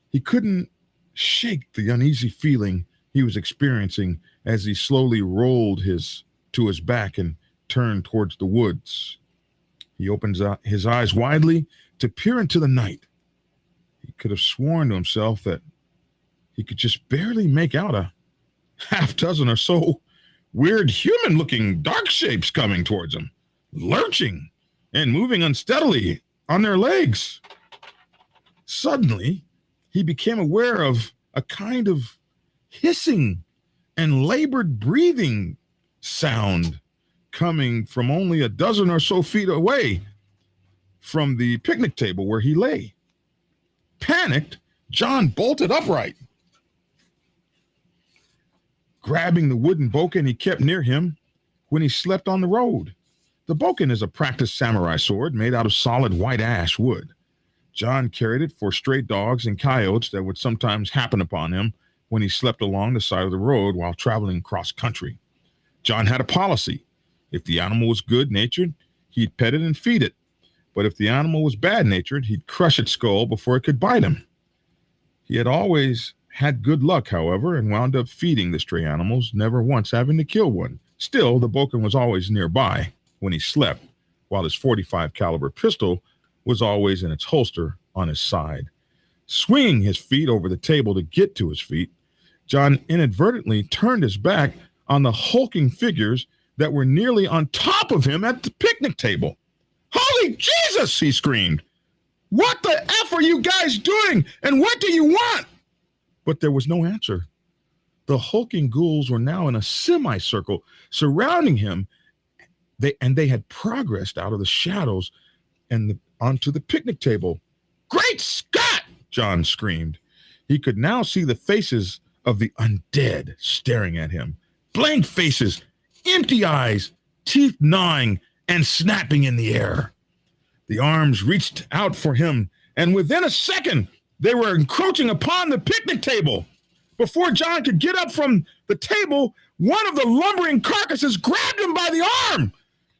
He couldn't shake the uneasy feeling he was experiencing as he slowly rolled to his back and turned towards the woods. He opens his eyes widely to peer into the night. He could have sworn to himself that he could just barely make out a half dozen or so weird human-looking dark shapes coming towards him, lurching and moving unsteadily on their legs. Suddenly, he became aware of a kind of hissing and labored breathing sound coming from only a dozen or so feet away from the picnic table where he lay. Panicked, John bolted upright. Grabbing the wooden bokken he kept near him when he slept on the road. The bokken is a practiced samurai sword made out of solid white ash wood. John carried it for stray dogs and coyotes that would sometimes happen upon him when he slept along the side of the road while traveling cross country. John had a policy. If the animal was good-natured, he'd pet it and feed it. But if the animal was bad-natured, he'd crush its skull before it could bite him. He had always had good luck, however, and wound up feeding the stray animals, never once having to kill one. Still, the bokken was always nearby when he slept, while his .45 caliber pistol was always in its holster on his side. Swinging his feet over the table to get to his feet, John inadvertently turned his back on the hulking figures that were nearly on top of him at the picnic table. "Holy Jesus!" he screamed. "What the F are you guys doing? And what do you want?" But there was no answer. The hulking ghouls were now in a semicircle surrounding him. They had progressed out of the shadows and onto the picnic table. "Great Scott!" John screamed. He could now see the faces of the undead staring at him. Blank faces, empty eyes, teeth gnawing and snapping in the air. The arms reached out for him, and within a second, they were encroaching upon the picnic table. Before John could get up from the table, one of the lumbering carcasses grabbed him by the arm.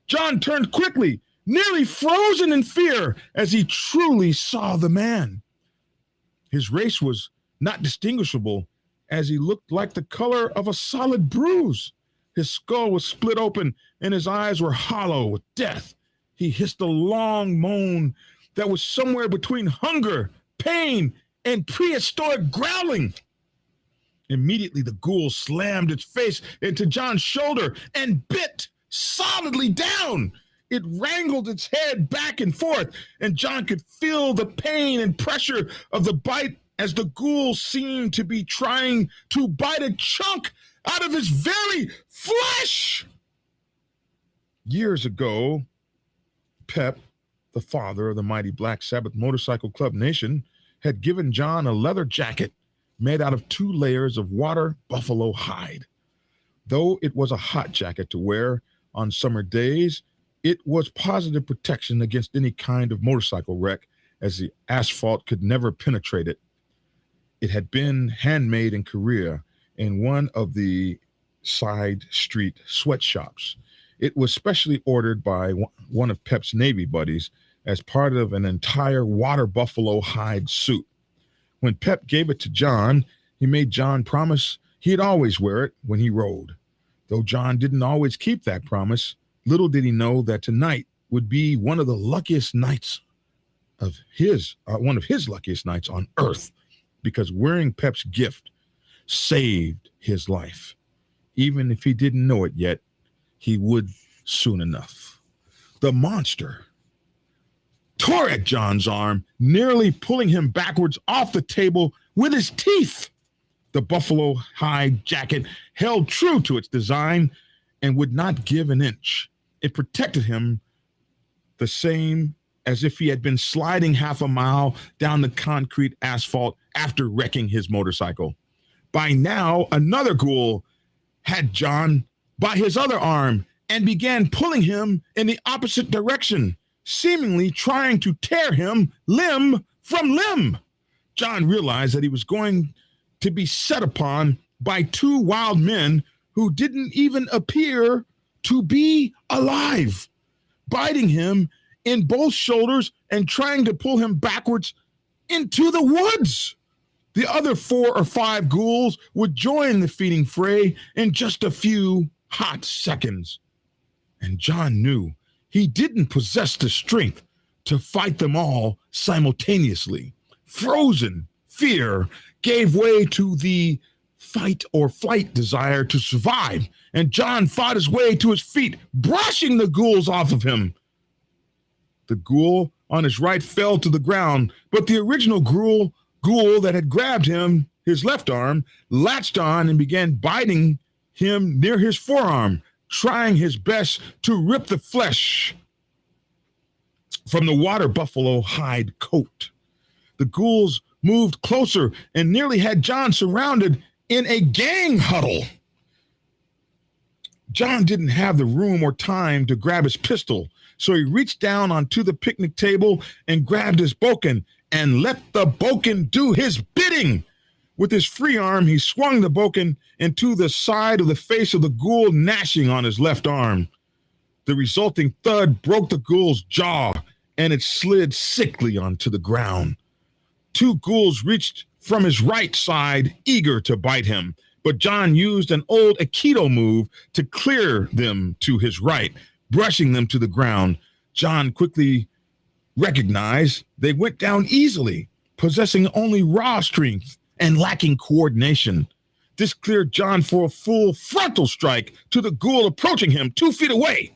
John turned quickly, nearly frozen in fear as he truly saw the man. His race was not distinguishable, as he looked like the color of a solid bruise. His skull was split open, and his eyes were hollow with death. He hissed a long moan that was somewhere between hunger, pain, and prehistoric growling. Immediately, the ghoul slammed its face into John's shoulder and bit solidly down. It wrangled its head back and forth, and John could feel the pain and pressure of the bite as the ghoul seemed to be trying to bite a chunk out of his very flesh. Years ago, Pep, the father of the mighty Black Sabbath Motorcycle Club Nation, had given John a leather jacket made out of 2 layers of water buffalo hide. Though it was a hot jacket to wear on summer days, it was positive protection against any kind of motorcycle wreck, as the asphalt could never penetrate it. It had been handmade in Korea in one of the side street sweatshops. It was specially ordered by one of Pep's Navy buddies as part of an entire water buffalo hide suit. When Pep gave it to John, he made John promise he'd always wear it when he rode. Though John didn't always keep that promise, little did he know that tonight would be one of the luckiest nights of one of his luckiest nights on earth, because wearing Pep's gift saved his life. Even if he didn't know it yet, he would soon enough. The monster tore at John's arm, nearly pulling him backwards off the table with his teeth. The buffalo hide jacket held true to its design and would not give an inch. It protected him the same as if he had been sliding half a mile down the concrete asphalt after wrecking his motorcycle. By now, another ghoul had John by his other arm and began pulling him in the opposite direction, seemingly trying to tear him limb from limb. John realized that he was going to be set upon by 2 wild men who didn't even appear to be alive, biting him in both shoulders and trying to pull him backwards into the woods. The other 4 or 5 ghouls would join the feeding fray in just a few hot seconds. And John knew he didn't possess the strength to fight them all simultaneously. Frozen fear gave way to the fight or flight desire to survive, and John fought his way to his feet, brushing the ghouls off of him. The ghoul on his right fell to the ground, but the original ghoul that had grabbed him, his left arm, latched on and began biting him near his forearm, trying his best to rip the flesh from the water buffalo hide coat. The ghouls moved closer and nearly had John surrounded in a gang huddle. John didn't have the room or time to grab his pistol, so he reached down onto the picnic table and grabbed his bokken and let the bokken do his bidding. With his free arm, he swung the bokken into the side of the face of the ghoul gnashing on his left arm. The resulting thud broke the ghoul's jaw, and it slid sickly onto the ground. Two ghouls reached from his right side, eager to bite him, but John used an old Aikido move to clear them to his right, brushing them to the ground. John quickly recognized they went down easily, possessing only raw strength and lacking coordination. This cleared John for a full frontal strike to the ghoul approaching him 2 feet away.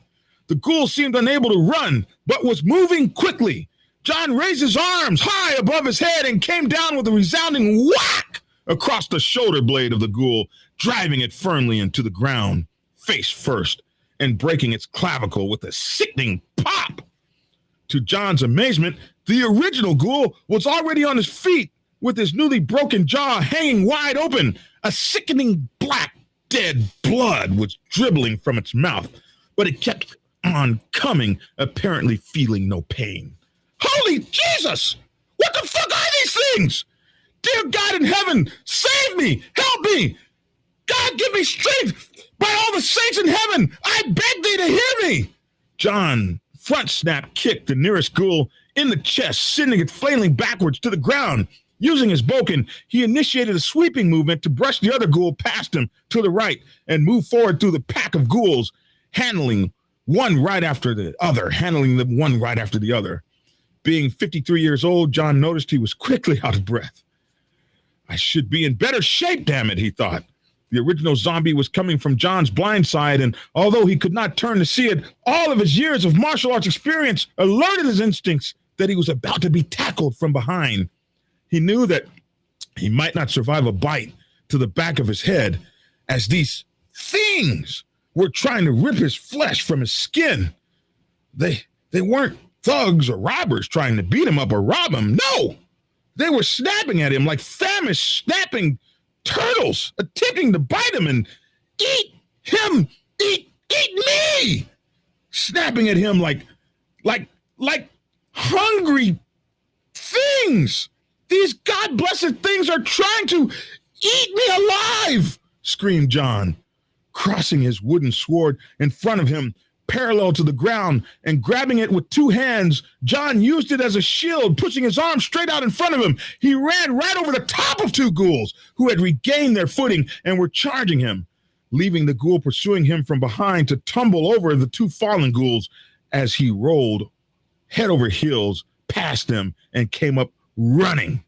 The ghoul seemed unable to run, but was moving quickly. John raised his arms high above his head and came down with a resounding whack across the shoulder blade of the ghoul, driving it firmly into the ground, face first, and breaking its clavicle with a sickening pop. To John's amazement, the original ghoul was already on his feet, with his newly broken jaw hanging wide open. A sickening black, dead blood was dribbling from its mouth, but it kept on coming, apparently feeling no pain. Holy Jesus! What the fuck are these things? Dear God in heaven, save me! Help me! God, give me strength! By all the saints in heaven, I beg thee to hear me! John front snap kicked the nearest ghoul in the chest, sending it flailing backwards to the ground. Using his bokken, he initiated a sweeping movement to brush the other ghoul past him to the right and move forward through the pack of ghouls, handling them one right after the other. Being 53 years old, John noticed he was quickly out of breath. I should be in better shape, damn it, he thought. The original zombie was coming from John's blind side, and although he could not turn to see it, all of his years of martial arts experience alerted his instincts that he was about to be tackled from behind. He knew that he might not survive a bite to the back of his head, as these things were trying to rip his flesh from his skin. They weren't thugs or robbers trying to beat him up or rob him. No, they were snapping at him like famished, snapping turtles, attempting to bite him and eat him, eat me, snapping at him like hungry things. These God-blessed things are trying to eat me alive, screamed John, crossing his wooden sword in front of him, parallel to the ground, and grabbing it with two hands. John used it as a shield, pushing his arm straight out in front of him. He ran right over the top of two ghouls who had regained their footing and were charging him, leaving the ghoul pursuing him from behind to tumble over the two fallen ghouls as he rolled head over heels past them and came up running.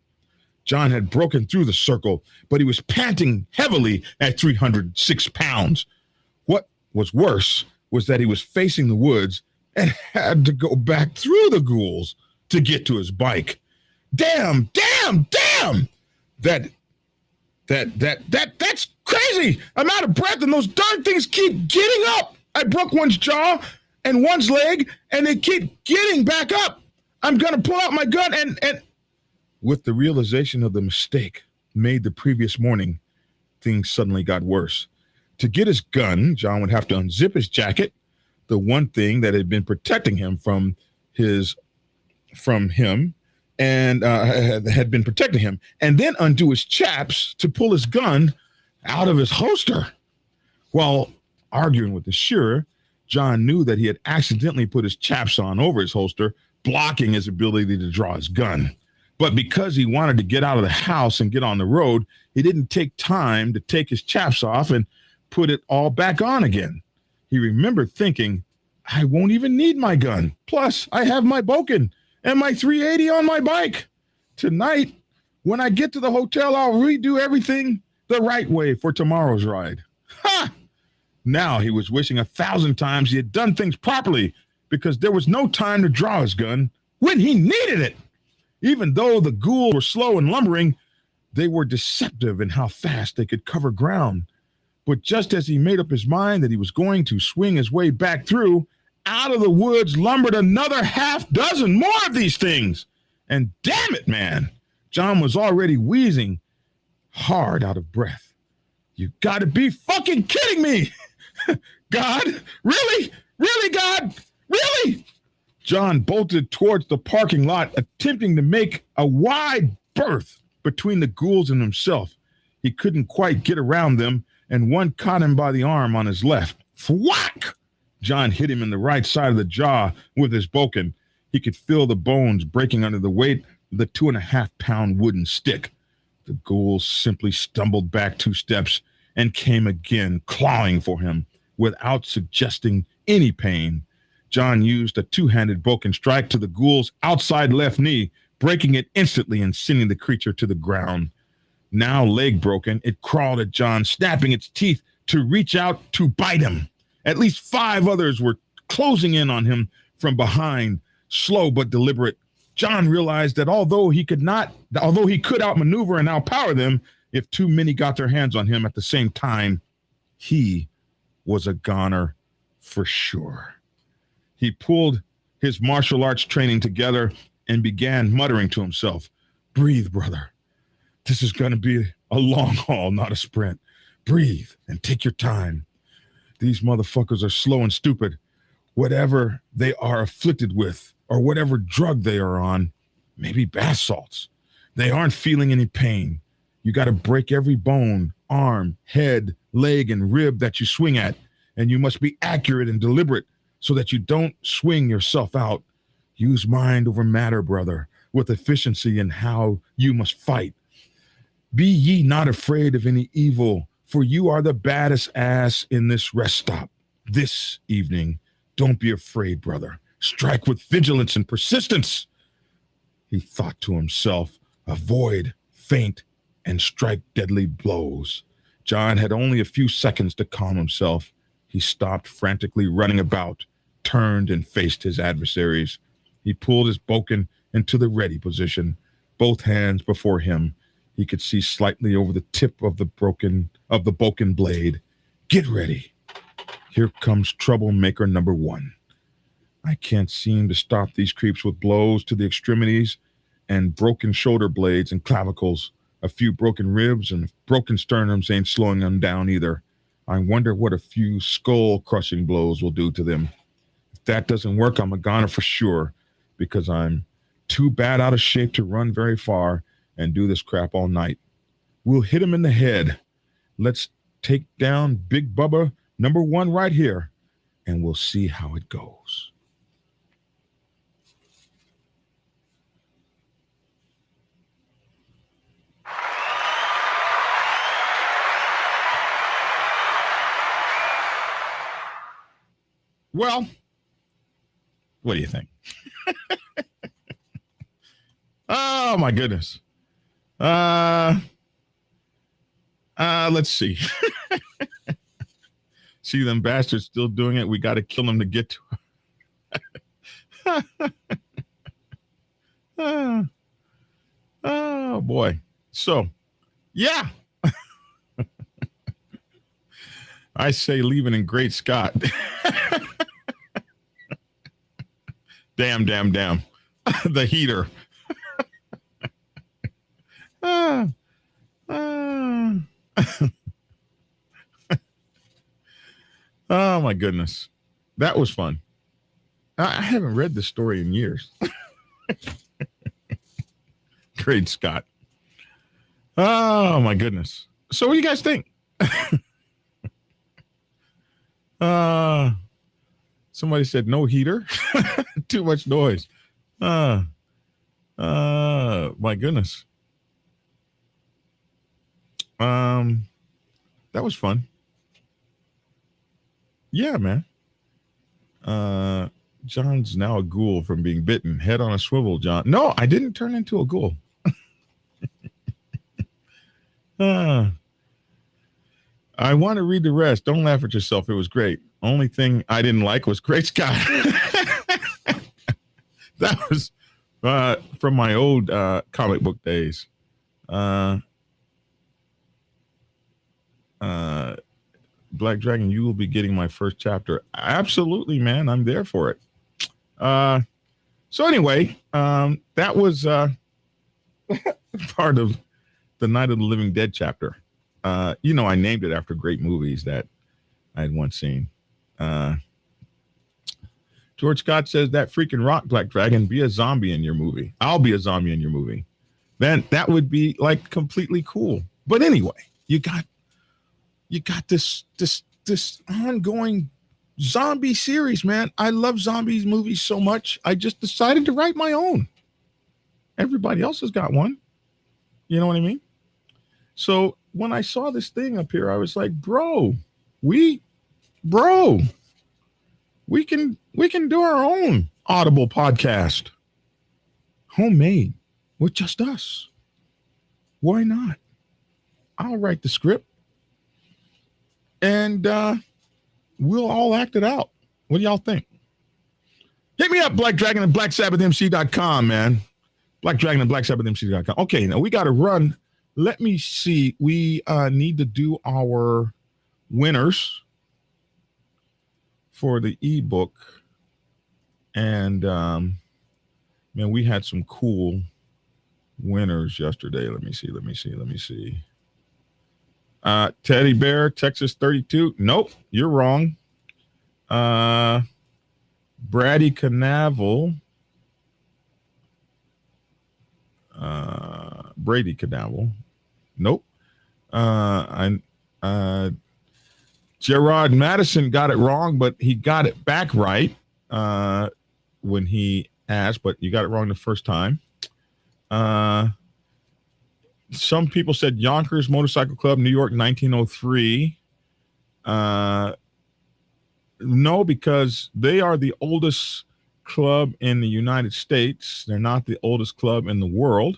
John had broken through the circle, but he was panting heavily at 306 pounds. What was worse was that he was facing the woods and had to go back through the ghouls to get to his bike. Damn! That's crazy! I'm out of breath and those darn things keep getting up. I broke one's jaw and one's leg and they keep getting back up. I'm gonna pull out my gun and with the realization of the mistake made the previous morning, things suddenly got worse. To get his gun, John would have to unzip his jacket, the one thing that had been protecting him from him, and had been protecting him, and then undo his chaps to pull his gun out of his holster. While arguing with the shearer, John knew that he had accidentally put his chaps on over his holster, blocking his ability to draw his gun. But because he wanted to get out of the house and get on the road, he didn't take time to take his chaps off and put it all back on again. He remembered thinking, I won't even need my gun. Plus, I have my bokken and my 380 on my bike. Tonight, when I get to the hotel, I'll redo everything the right way for tomorrow's ride. Ha! Now he was wishing 1,000 times he had done things properly, because there was no time to draw his gun when he needed it. Even though the ghouls were slow and lumbering, they were deceptive in how fast they could cover ground. But just as he made up his mind that he was going to swing his way back through, out of the woods lumbered another half dozen more of these things. And damn it, man, John was already wheezing hard out of breath. You gotta be fucking kidding me! God? Really? Really, God? Really? John bolted towards the parking lot, attempting to make a wide berth between the ghouls and himself. He couldn't quite get around them, and one caught him by the arm on his left. Thwack! John hit him in the right side of the jaw with his bokken. He could feel the bones breaking under the weight of the 2.5-pound wooden stick. The ghouls simply stumbled back 2 steps and came again, clawing for him without suggesting any pain. John used a 2-handed bokken strike to the ghoul's outside left knee, breaking it instantly and sending the creature to the ground. Now leg broken, it crawled at John, snapping its teeth to reach out to bite him. At least 5 others were closing in on him from behind, slow but deliberate. John realized that although he could outmaneuver and outpower them, if too many got their hands on him at the same time, he was a goner for sure. He pulled his martial arts training together and began muttering to himself, "Breathe, brother. This is going to be a long haul, not a sprint. Breathe and take your time. These motherfuckers are slow and stupid. Whatever they are afflicted with, or whatever drug they are on, maybe bath salts, they aren't feeling any pain. You got to break every bone, arm, head, leg, and rib that you swing at, and you must be accurate and deliberate so that you don't swing yourself out. Use mind over matter, brother, with efficiency in how you must fight. Be ye not afraid of any evil, for you are the baddest ass in this rest stop. This evening, don't be afraid, brother. Strike with vigilance and persistence." He thought to himself, avoid, feint, and strike deadly blows. John had only a few seconds to calm himself. He stopped frantically running about, turned and faced his adversaries. He pulled his bokken into the ready position, both hands before him. He could see slightly over the tip of the bokken blade. Get ready. Here comes troublemaker number 1. I can't seem to stop these creeps with blows to the extremities and broken shoulder blades and clavicles. A few broken ribs and broken sternums ain't slowing them down either. I wonder what a few skull-crushing blows will do to them. If that doesn't work, I'm a goner for sure, because I'm too bad out of shape to run very far and do this crap all night. We'll hit him in the head. Let's take down Big Bubba number 1 right here, and we'll see how it goes. Well, what do you think? Oh my goodness. Let's see. See them bastards still doing it. We got to kill them to get to them. Oh boy. So, yeah. I say leaving in Great Scott. Damn. The heater. Oh my goodness. That was fun. I haven't read this story in years. Great Scott. Oh my goodness. So what do you guys think? Somebody said no heater. Too much noise. My goodness. That was fun. Yeah, man. John's now a ghoul from being bitten. Head on a swivel, John. No, I didn't turn into a ghoul. I want to read the rest. Don't laugh at yourself. It was great. Only thing I didn't like was Great Scott. That was from my old comic book days. Black Dragon, you will be getting my first chapter. Absolutely, man. I'm there for it. So anyway, that was part of the Night of the Living Dead chapter. I named it after great movies that I had once seen. George Scott says that freaking rock, Black Dragon, be a zombie in your movie. I'll be a zombie in your movie. Then that would be like completely cool. But anyway, you got this ongoing zombie series, man. I love zombies movies so much. I just decided to write my own. Everybody else has got one. You know what I mean? So when I saw this thing up here, I was like, we can do our own Audible podcast. Homemade with just us. Why not? I'll write the script and we'll all act it out. What do y'all think? Hit me up, Black Dragon and BlackSabbathMC.com, man. Black Dragon and BlackSabbathMC.com. Okay, now we got to run. Let me see. We need to do our winners for the ebook. And, man, we had some cool winners yesterday. Let me see. Teddy Bear, Texas 32. Nope, you're wrong. Brady Canaveral. Brady Canaveral. Nope. Gerard Madison got it wrong, but he got it back right when he asked, but you got it wrong the first time. Some people said Yonkers Motorcycle Club, New York, 1903. No, because they are the oldest club in the United States. They're not the oldest club in the world.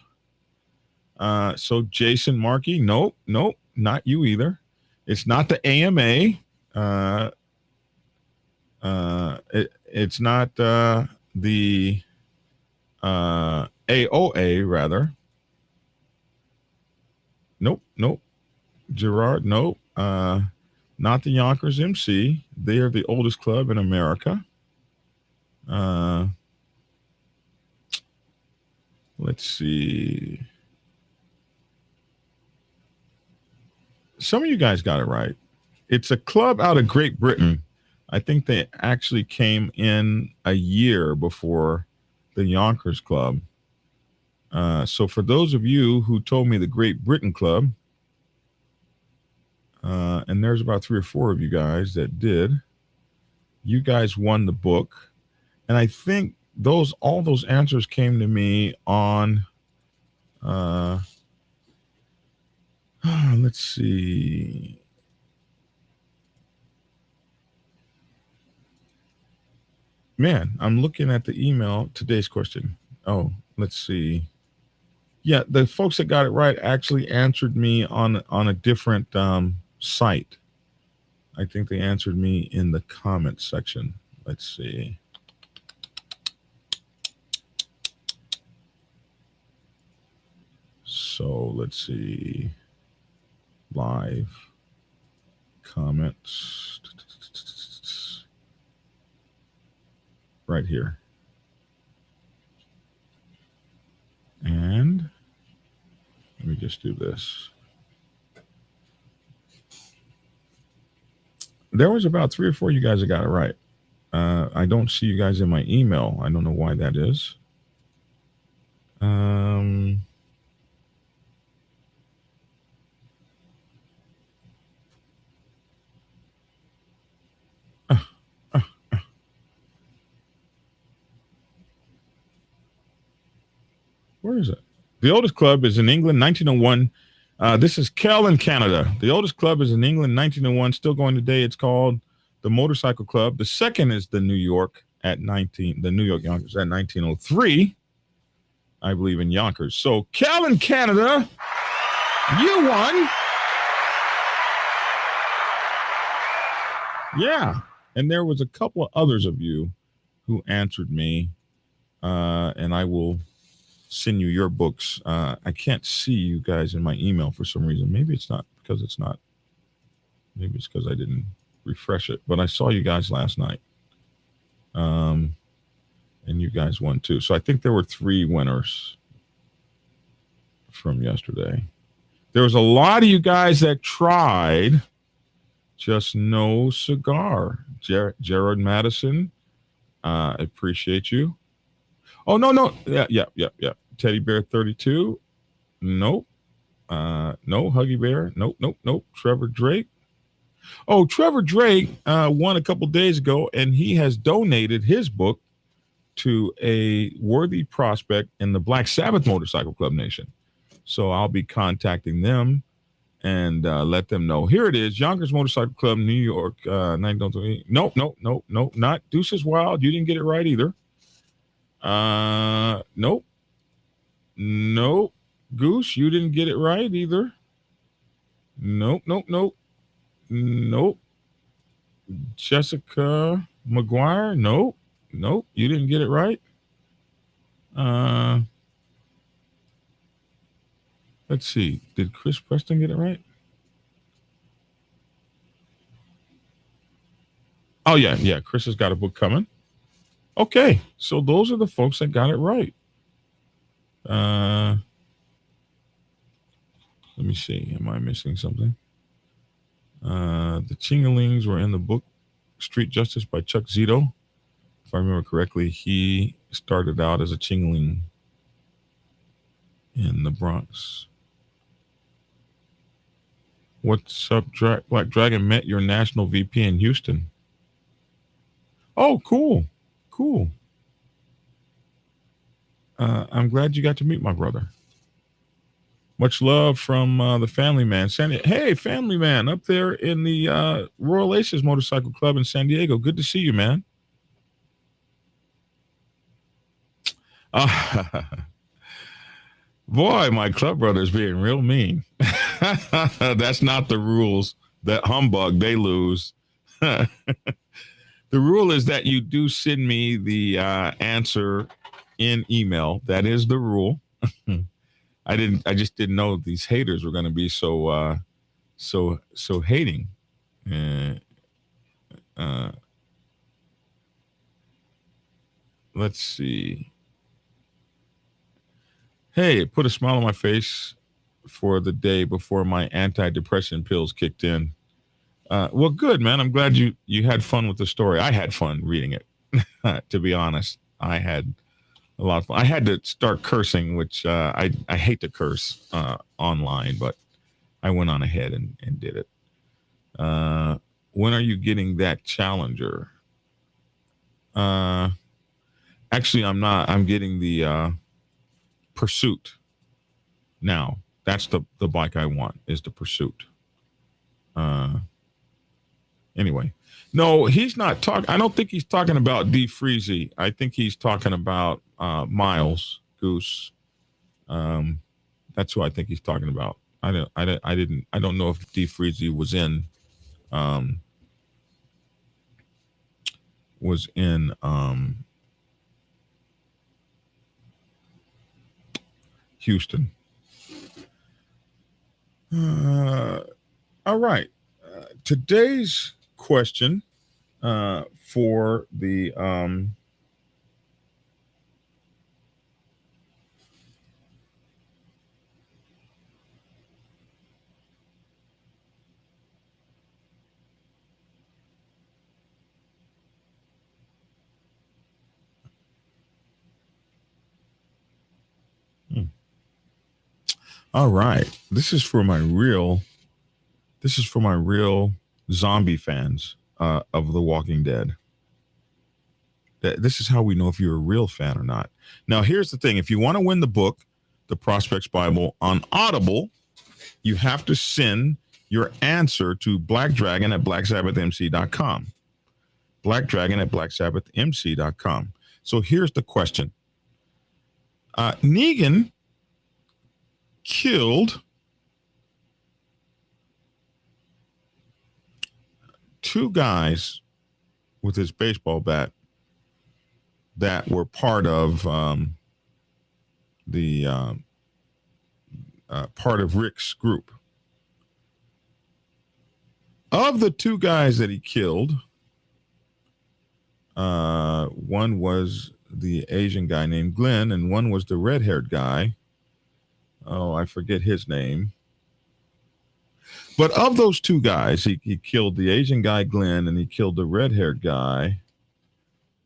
So Jason Markey, nope, not you either. It's not the AMA. It's not the AOA, rather. Nope. Gerard, nope. Not the Yonkers MC. They are the oldest club in America. Let's see. Some of you guys got it right. It's a club out of Great Britain. I think they actually came in a year before the Yonkers Club. So for those of you who told me the Great Britain Club, and there's about 3 or 4 of you guys that did, you guys won the book. And I think all those answers came to me on, let's see. Man, I'm looking at the email, today's question. Oh, let's see. Yeah, the folks that got it right actually answered me on a different site. I think they answered me in the comments section. Let's see. So let's see. Live comments. Right here. And let me just do this. There was about 3 or 4 of you guys that got it right. I don't see you guys in my email. I don't know why that is. Where is it? The oldest club is in England, 1901. This is Kel in Canada. The oldest club is in England, 1901. Still going today. It's called the Motorcycle Club. The second is the New York Yonkers at 1903. I believe in Yonkers. So Kel in Canada, you won. Yeah. And there was a couple of others of you who answered me. And I will send you your books. I can't see you guys in my email for some reason. Maybe it's not because it's not. Maybe it's because I didn't refresh it. But I saw you guys last night. And you guys won too. So I think there were 3 winners. from yesterday. There was a lot of you guys that tried, just no cigar. Jared Madison, I appreciate you. Oh, no. Yeah. Teddy Bear 32. Nope. No. Huggy Bear. Nope. Trevor Drake. Oh, Trevor Drake won a couple days ago, and he has donated his book to a worthy prospect in the Black Sabbath Motorcycle Club Nation. So I'll be contacting them and let them know. Here it is, Yonkers Motorcycle Club, New York. Nope. Not Deuces Wild. You didn't get it right either. Nope. Goose, you didn't get it right either. Nope. Jessica McGuire, nope. You didn't get it right. Let's see. Did Chris Preston get it right? Oh, yeah. Chris has got a book coming. Okay. So those are the folks that got it right. Let me see. Am I missing something? The Chingalings were in the book Street Justice by Chuck Zito. If I remember correctly, he started out as a Chingaling in the Bronx. What's up, Black Dragon? Met your national VP in Houston. Oh, cool. I'm glad you got to meet my brother. Much love from the Family Man. Hey, Family Man, up there in the Royal Aces Motorcycle Club in San Diego. Good to see you, man. Boy, my club brother's being real mean. That's not the rules. That humbug, they lose. The rule is that you do send me the answer in email. That is the rule. I just didn't know these haters were going to be so hating. Let's see. Hey, it put a smile on my face for the day before my antidepressant pills kicked in. Well, good, man. I'm glad you had fun with the story. I had fun reading it. To be honest, I had a lot of fun. I had to start cursing, which I hate to curse online, but I went on ahead and did it. When are you getting that Challenger? Actually, I'm not. I'm getting the Pursuit now. That's the bike I want, is the Pursuit. Anyway, no, he's not talking. I don't think he's talking about D Freezy. I think he's talking about Miles Goose. That's who I think he's talking about. I don't know if D Freezy was in Houston. All right. Today's question for the all right. This is for my real zombie fans of The Walking Dead. This is how we know if you're a real fan or not. Now, here's the thing. If you want to win the book, The Prospects Bible, on Audible, you have to send your answer to blackdragon at blacksabbathmc.com. Blackdragon at blacksabbathmc.com. So here's the question. Negan killed two guys with his baseball bat that were part of part of Rick's group. Of the two guys that he killed, one was the Asian guy named Glenn, and one was the red-haired guy Oh, I forget his name. But of those two guys, he killed the Asian guy, Glenn, and he killed the red-haired guy.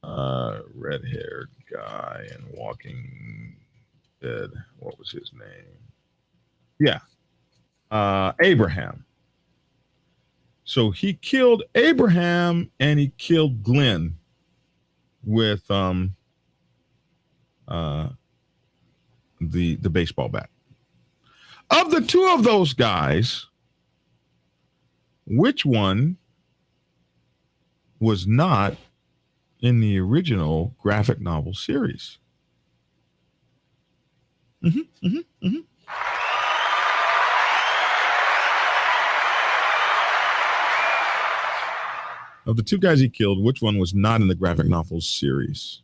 Red-haired guy in Walking Dead. What was his name? Yeah. Abraham. So he killed Abraham and he killed Glenn with the baseball bat. Of the two of those guys, which one was not in the original graphic novel series? Of the two guys he killed, which one was not in the graphic novel series?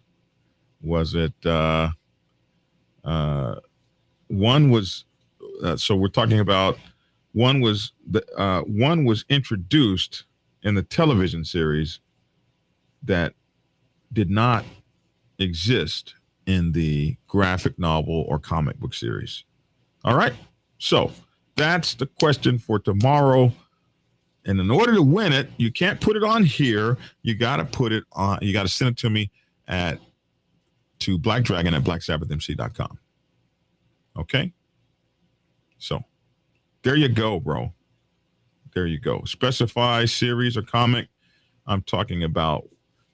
Was it one was so we're talking about one was introduced in the television series that did not exist in the graphic novel or comic book series. All right. So that's the question for tomorrow. And in order to win it, you can't put it on here. You got to put it on. You got to send it to me to blackdragon@blacksabbathmc.com. Okay. So there you go, bro. There you go. Specify series or comic. I'm talking about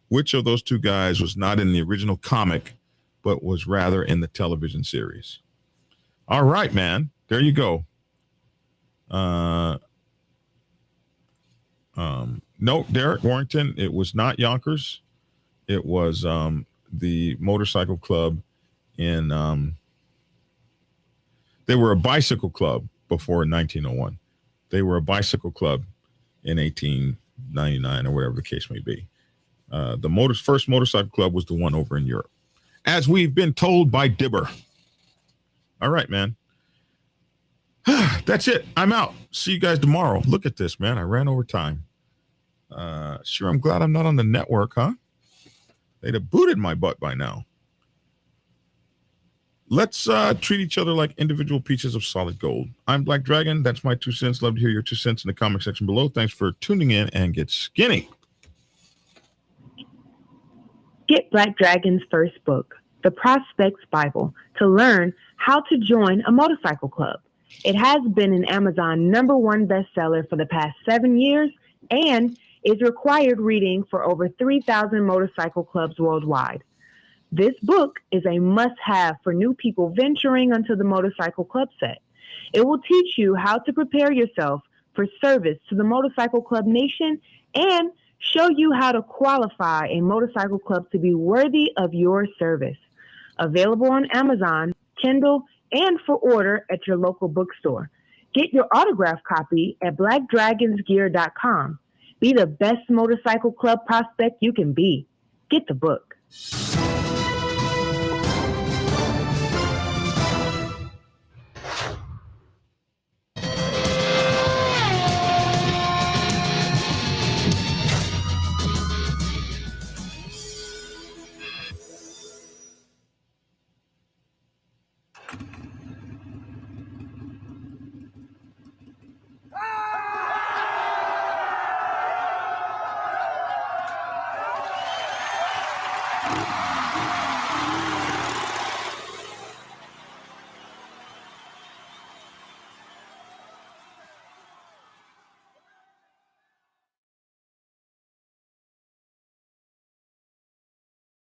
which of those two guys was not in the original comic, but was rather in the television series. All right, man. There you go. No, Derek Warrington. It was not Yonkers. It was the motorcycle club in. They were a bicycle club before 1901. They were a bicycle club in 1899 or whatever the case may be. The first motorcycle club was the one over in Europe, as we've been told by Dibber. All right, man. That's it. I'm out. See you guys tomorrow. Look at this, man. I ran over time. Sure, I'm glad I'm not on the network, huh? They'd have booted my butt by now. Let's treat each other like individual pieces of solid gold. I'm Black Dragon. That's my 2 cents. Love to hear your 2 cents in the comment section below. Thanks for tuning in and get skinny. Get Black Dragon's first book, The Prospects Bible, to learn how to join a motorcycle club. It has been an Amazon #1 bestseller for the past 7 years and is required reading for over 3,000 motorcycle clubs worldwide. This book is a must-have for new people venturing onto the motorcycle club set. It will teach you how to prepare yourself for service to the motorcycle club nation and show you how to qualify a motorcycle club to be worthy of your service. Available on Amazon, Kindle, and for order at your local bookstore. Get your autographed copy at blackdragonsgear.com. Be the best motorcycle club prospect you can be. Get the book.